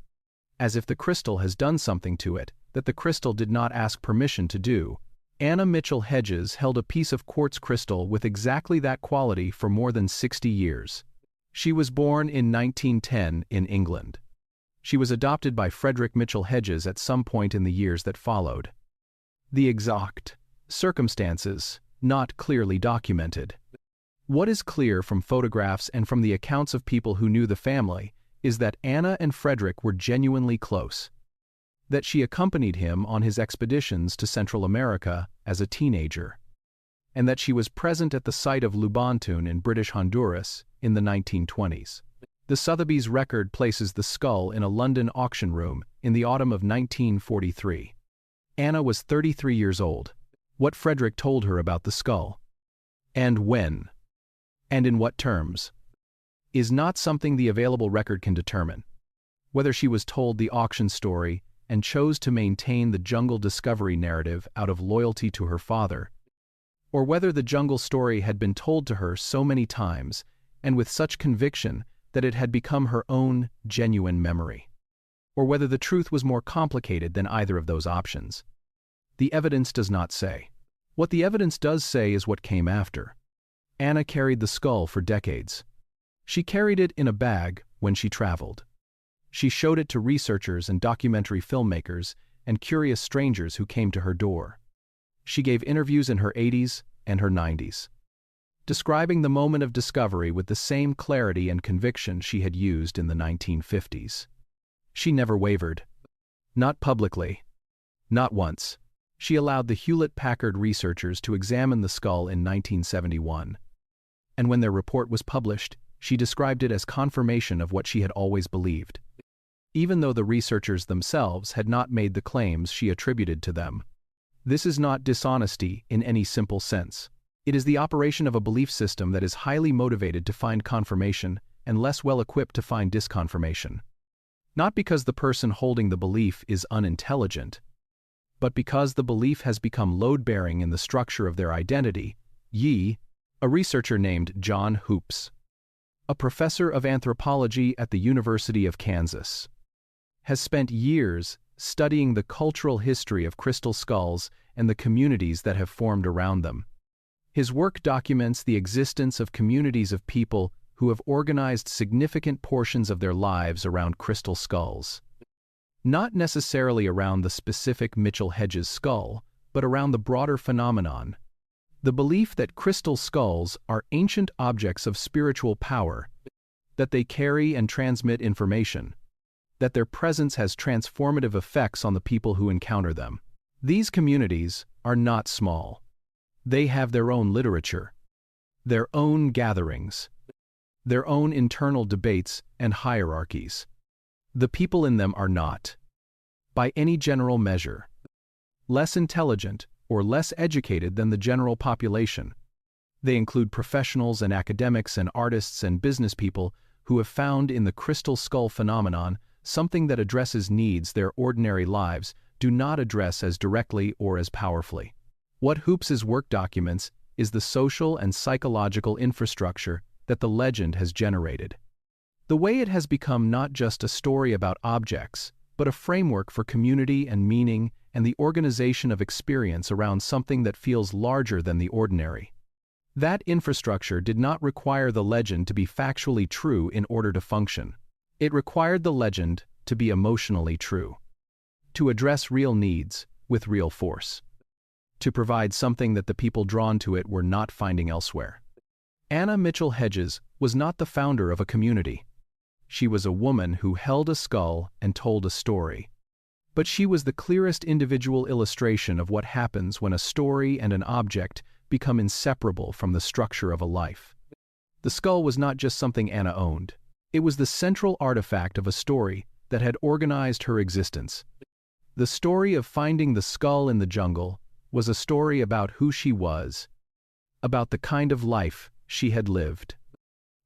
As if the crystal has done something to it that the crystal did not ask permission to do. Anna Mitchell-Hedges held a piece of quartz crystal with exactly that quality for more than 60 years. She was born in 1910 in England. She was adopted by Frederick Mitchell-Hedges at some point in the years that followed. The exact circumstances not clearly documented. What is clear from photographs and from the accounts of people who knew the family is that Anna and Frederick were genuinely close. That she accompanied him on his expeditions to Central America as a teenager, and that she was present at the site of Lubantun in British Honduras in the 1920s. The Sotheby's record places the skull in a London auction room in the autumn of 1943. Anna was 33 years old. What Frederick told her about the skull, and when, and in what terms, is not something the available record can determine. Whether she was told the auction story and chose to maintain the jungle discovery narrative out of loyalty to her father, or whether the jungle story had been told to her so many times and with such conviction that it had become her own genuine memory, or whether the truth was more complicated than either of those options. The evidence does not say. What the evidence does say is what came after. Anna carried the skull for decades. She carried it in a bag when she traveled. She showed it to researchers and documentary filmmakers and curious strangers who came to her door. She gave interviews in her 80s and her 90s, describing the moment of discovery with the same clarity and conviction she had used in the 1950s. She never wavered. Not publicly. Not once. She allowed the Hewlett-Packard researchers to examine the skull in 1971. And when their report was published, she described it as confirmation of what she had always believed, even though the researchers themselves had not made the claims she attributed to them. This is not dishonesty in any simple sense. It is the operation of a belief system that is highly motivated to find confirmation and less well-equipped to find disconfirmation. Not because the person holding the belief is unintelligent, but because the belief has become load-bearing in the structure of their identity. A researcher named John Hoops, a professor of anthropology at the University of Kansas, has spent years studying the cultural history of crystal skulls and the communities that have formed around them. His work documents the existence of communities of people who have organized significant portions of their lives around crystal skulls. Not necessarily around the specific Mitchell-Hedges skull, but around the broader phenomenon. The belief that crystal skulls are ancient objects of spiritual power, that they carry and transmit information, that their presence has transformative effects on the people who encounter them. These communities are not small. They have their own literature, their own gatherings, their own internal debates and hierarchies. The people in them are not, by any general measure, less intelligent or less educated than the general population. They include professionals and academics and artists and business people who have found in the crystal skull phenomenon something that addresses needs their ordinary lives do not address as directly or as powerfully. What Hoopes's work documents is the social and psychological infrastructure that the legend has generated. The way it has become not just a story about objects, but a framework for community and meaning and the organization of experience around something that feels larger than the ordinary. That infrastructure did not require the legend to be factually true in order to function. It required the legend to be emotionally true, to address real needs with real force, to provide something that the people drawn to it were not finding elsewhere. Anna Mitchell-Hedges was not the founder of a community. She was a woman who held a skull and told a story. But she was the clearest individual illustration of what happens when a story and an object become inseparable from the structure of a life. The skull was not just something Anna owned. It was the central artifact of a story that had organized her existence. The story of finding the skull in the jungle was a story about who she was, about the kind of life she had lived,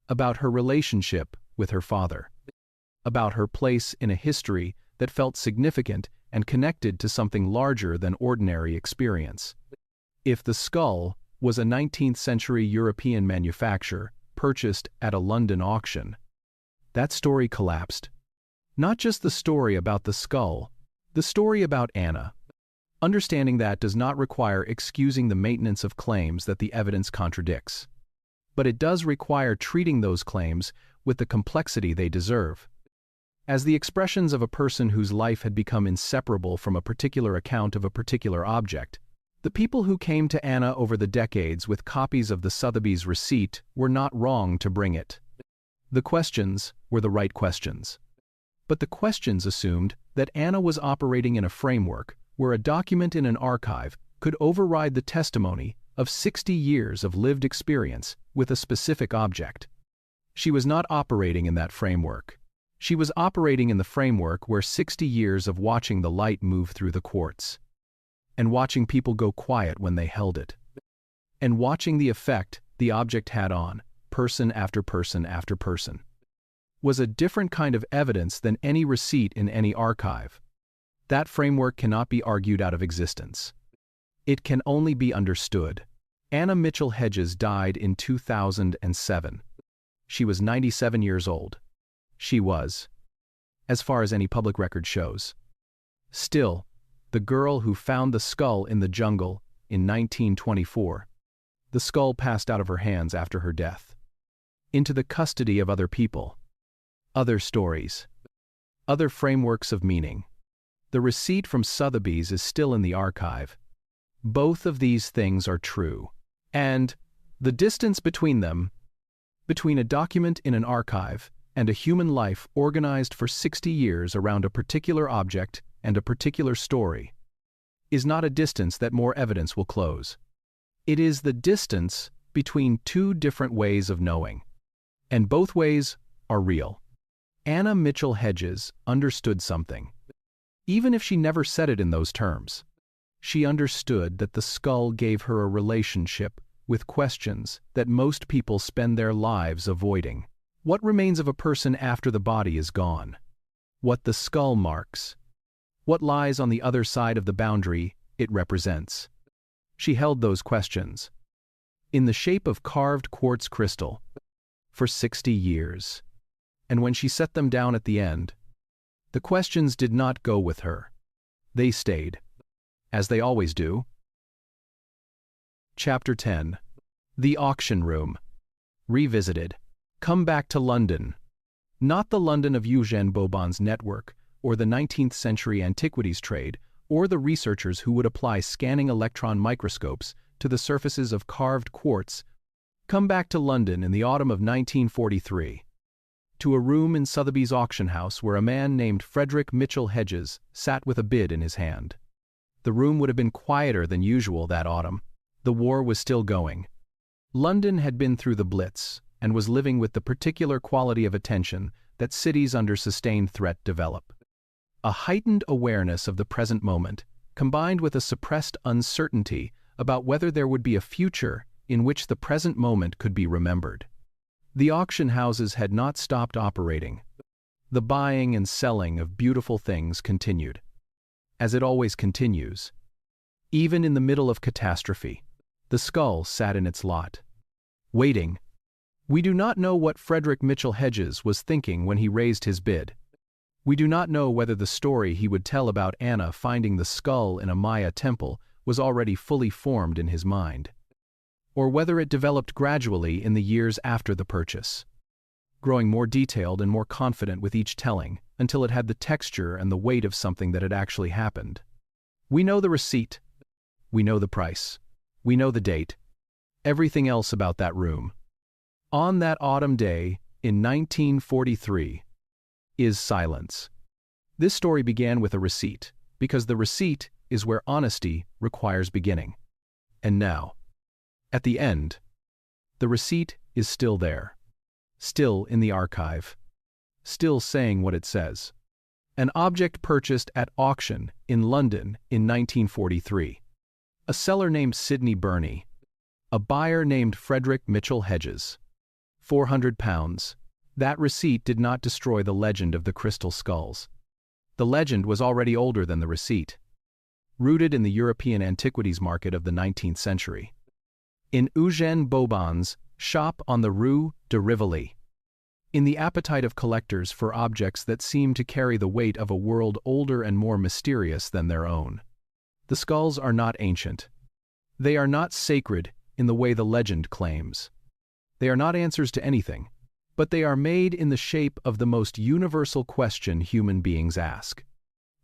about her relationship with her father, about her place in a history that felt significant and connected to something larger than ordinary experience. If the skull was a 19th-century European manufacture purchased at a London auction, that story collapsed. Not just the story about the skull, the story about Anna. Understanding that does not require excusing the maintenance of claims that the evidence contradicts. But it does require treating those claims with the complexity they deserve. As the expressions of a person whose life had become inseparable from a particular account of a particular object, the people who came to Anna over the decades with copies of the Sotheby's receipt were not wrong to bring it. The questions were the right questions. But the questions assumed that Anna was operating in a framework where a document in an archive could override the testimony of 60 years of lived experience with a specific object. She was not operating in that framework. She was operating in the framework where 60 years of watching the light move through the quartz, and watching people go quiet when they held it, and watching the effect the object had on person after person after person, was a different kind of evidence than any receipt in any archive. That framework cannot be argued out of existence. It can only be understood. Anna Mitchell-Hedges died in 2007. She was 97 years old. She was, as far as any public record shows, still the girl who found the skull in the jungle in 1924. The skull passed out of her hands after her death, into the custody of other people, other stories, other frameworks of meaning. The receipt from Sotheby's is still in the archive. Both of these things are true. And the distance between them, between a document in an archive and a human life organized for 60 years around a particular object and a particular story, is not a distance that more evidence will close. It is the distance between two different ways of knowing. And both ways are real. Anna Mitchell-Hedges understood something. Even if she never said it in those terms. She understood that the skull gave her a relationship with questions that most people spend their lives avoiding. What remains of a person after the body is gone? What the skull marks? What lies on the other side of the boundary it represents? She held those questions, in the shape of carved quartz crystal, for 60 years. And when she set them down at the end, the questions did not go with her. They stayed, as they always do. Chapter 10. The Auction Room. Revisited. Come back to London. Not the London of Eugène Boban's network, or the 19th century antiquities trade, or the researchers who would apply scanning electron microscopes to the surfaces of carved quartz. Come back to London in the autumn of 1943. To a room in Sotheby's auction house where a man named Frederick Mitchell-Hedges sat with a bid in his hand. The room would have been quieter than usual that autumn. The war was still going. London had been through the Blitz and was living with the particular quality of attention that cities under sustained threat develop. A heightened awareness of the present moment, combined with a suppressed uncertainty about whether there would be a future in which the present moment could be remembered. The auction houses had not stopped operating. The buying and selling of beautiful things continued, as it always continues. Even in the middle of catastrophe, the skull sat in its lot, waiting. We do not know what Frederick Mitchell-Hedges was thinking when he raised his bid. We do not know whether the story he would tell about Anna finding the skull in a Maya temple was already fully formed in his mind, or whether it developed gradually in the years after the purchase, growing more detailed and more confident with each telling until it had the texture and the weight of something that had actually happened. We know the receipt. We know the price. We know the date. Everything else about that room, on that autumn day in 1943, is silence. This story began with a receipt, because the receipt is where honesty requires beginning. And now, at the end, the receipt is still there, still in the archive, still saying what it says. An object purchased at auction in London in 1943. A seller named Sidney Burney. A buyer named Frederick Mitchell-Hedges. £400. That receipt did not destroy the legend of the crystal skulls. The legend was already older than the receipt, rooted in the European antiquities market of the 19th century. In Eugène Boban's shop on the Rue de Rivoli. In the appetite of collectors for objects that seem to carry the weight of a world older and more mysterious than their own. The skulls are not ancient. They are not sacred in the way the legend claims. They are not answers to anything, but they are made in the shape of the most universal question human beings ask.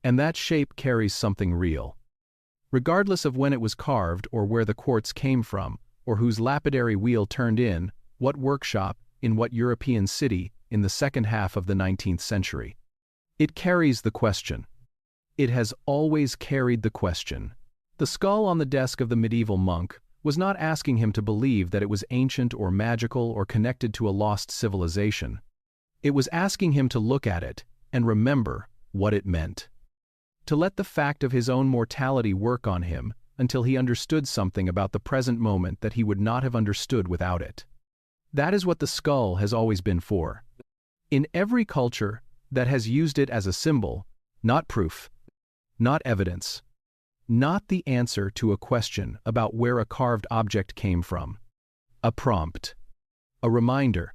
And that shape carries something real. Regardless of when it was carved or where the quartz came from, or whose lapidary wheel turned in, what workshop, in what European city, in the second half of the 19th century. It carries the question. It has always carried the question. The skull on the desk of the medieval monk was not asking him to believe that it was ancient or magical or connected to a lost civilization. It was asking him to look at it and remember what it meant. To let the fact of his own mortality work on him until he understood something about the present moment that he would not have understood without it. That is what the skull has always been for. In every culture that has used it as a symbol, not proof, not evidence, not the answer to a question about where a carved object came from. A prompt, a reminder,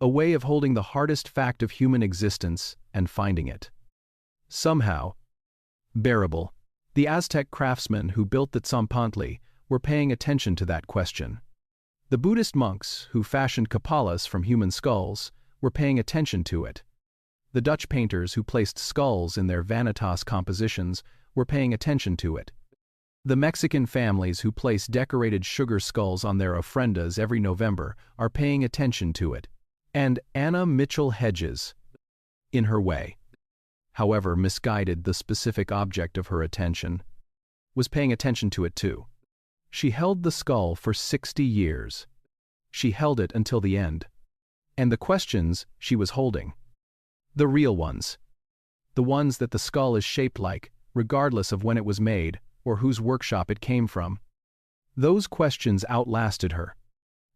a way of holding the hardest fact of human existence and finding it. Somehow, bearable. The Aztec craftsmen who built the Tzompantli were paying attention to that question. The Buddhist monks who fashioned kapalas from human skulls were paying attention to it. The Dutch painters who placed skulls in their vanitas compositions were paying attention to it. The Mexican families who place decorated sugar skulls on their ofrendas every November are paying attention to it. And Anna Mitchell-Hedges, in her way, however misguided the specific object of her attention, was paying attention to it too. She held the skull for 60 years. She held it until the end. And the questions she was holding. The real ones. The ones that the skull is shaped like, regardless of when it was made, or whose workshop it came from. Those questions outlasted her.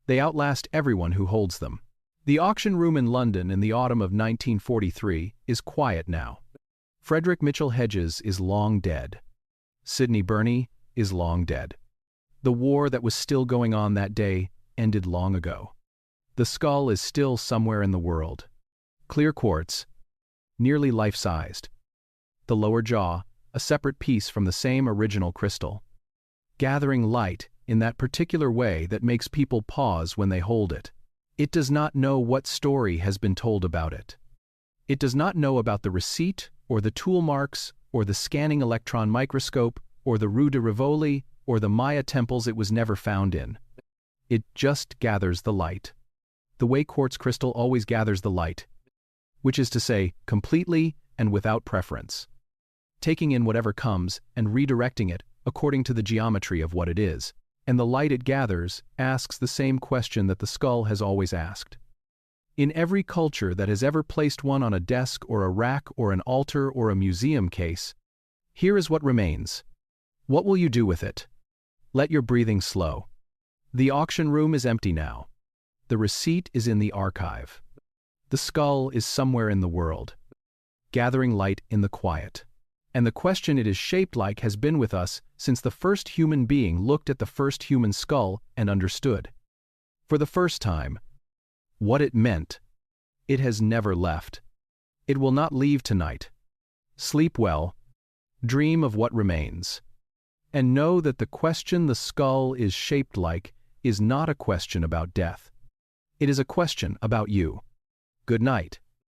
They outlast everyone who holds them. The auction room in London in the autumn of 1943 is quiet now. Frederick Mitchell-Hedges is long dead. Sidney Burney is long dead. The war that was still going on that day ended long ago. The skull is still somewhere in the world. Clear quartz, nearly life-sized. The lower jaw, a separate piece from the same original crystal. Gathering light in that particular way that makes people pause when they hold it. It does not know what story has been told about it. It does not know about the receipt, or the tool marks, or the scanning electron microscope, or the Rue de Rivoli, or the Maya temples it was never found in. It just gathers the light. The way quartz crystal always gathers the light, which is to say, completely and without preference, taking in whatever comes and redirecting it according to the geometry of what it is, and the light it gathers asks the same question that the skull has always asked. In every culture that has ever placed one on a desk or a rack or an altar or a museum case, here is what remains. What will you do with it? Let your breathing slow. The auction room is empty now. The receipt is in the archive. The skull is somewhere in the world, gathering light in the quiet. And the question it is shaped like has been with us since the first human being looked at the first human skull and understood, for the first time, what it meant. It has never left. It will not leave tonight. Sleep well. Dream of what remains. And know that the question the skull is shaped like is not a question about death. It is a question about you. Good night.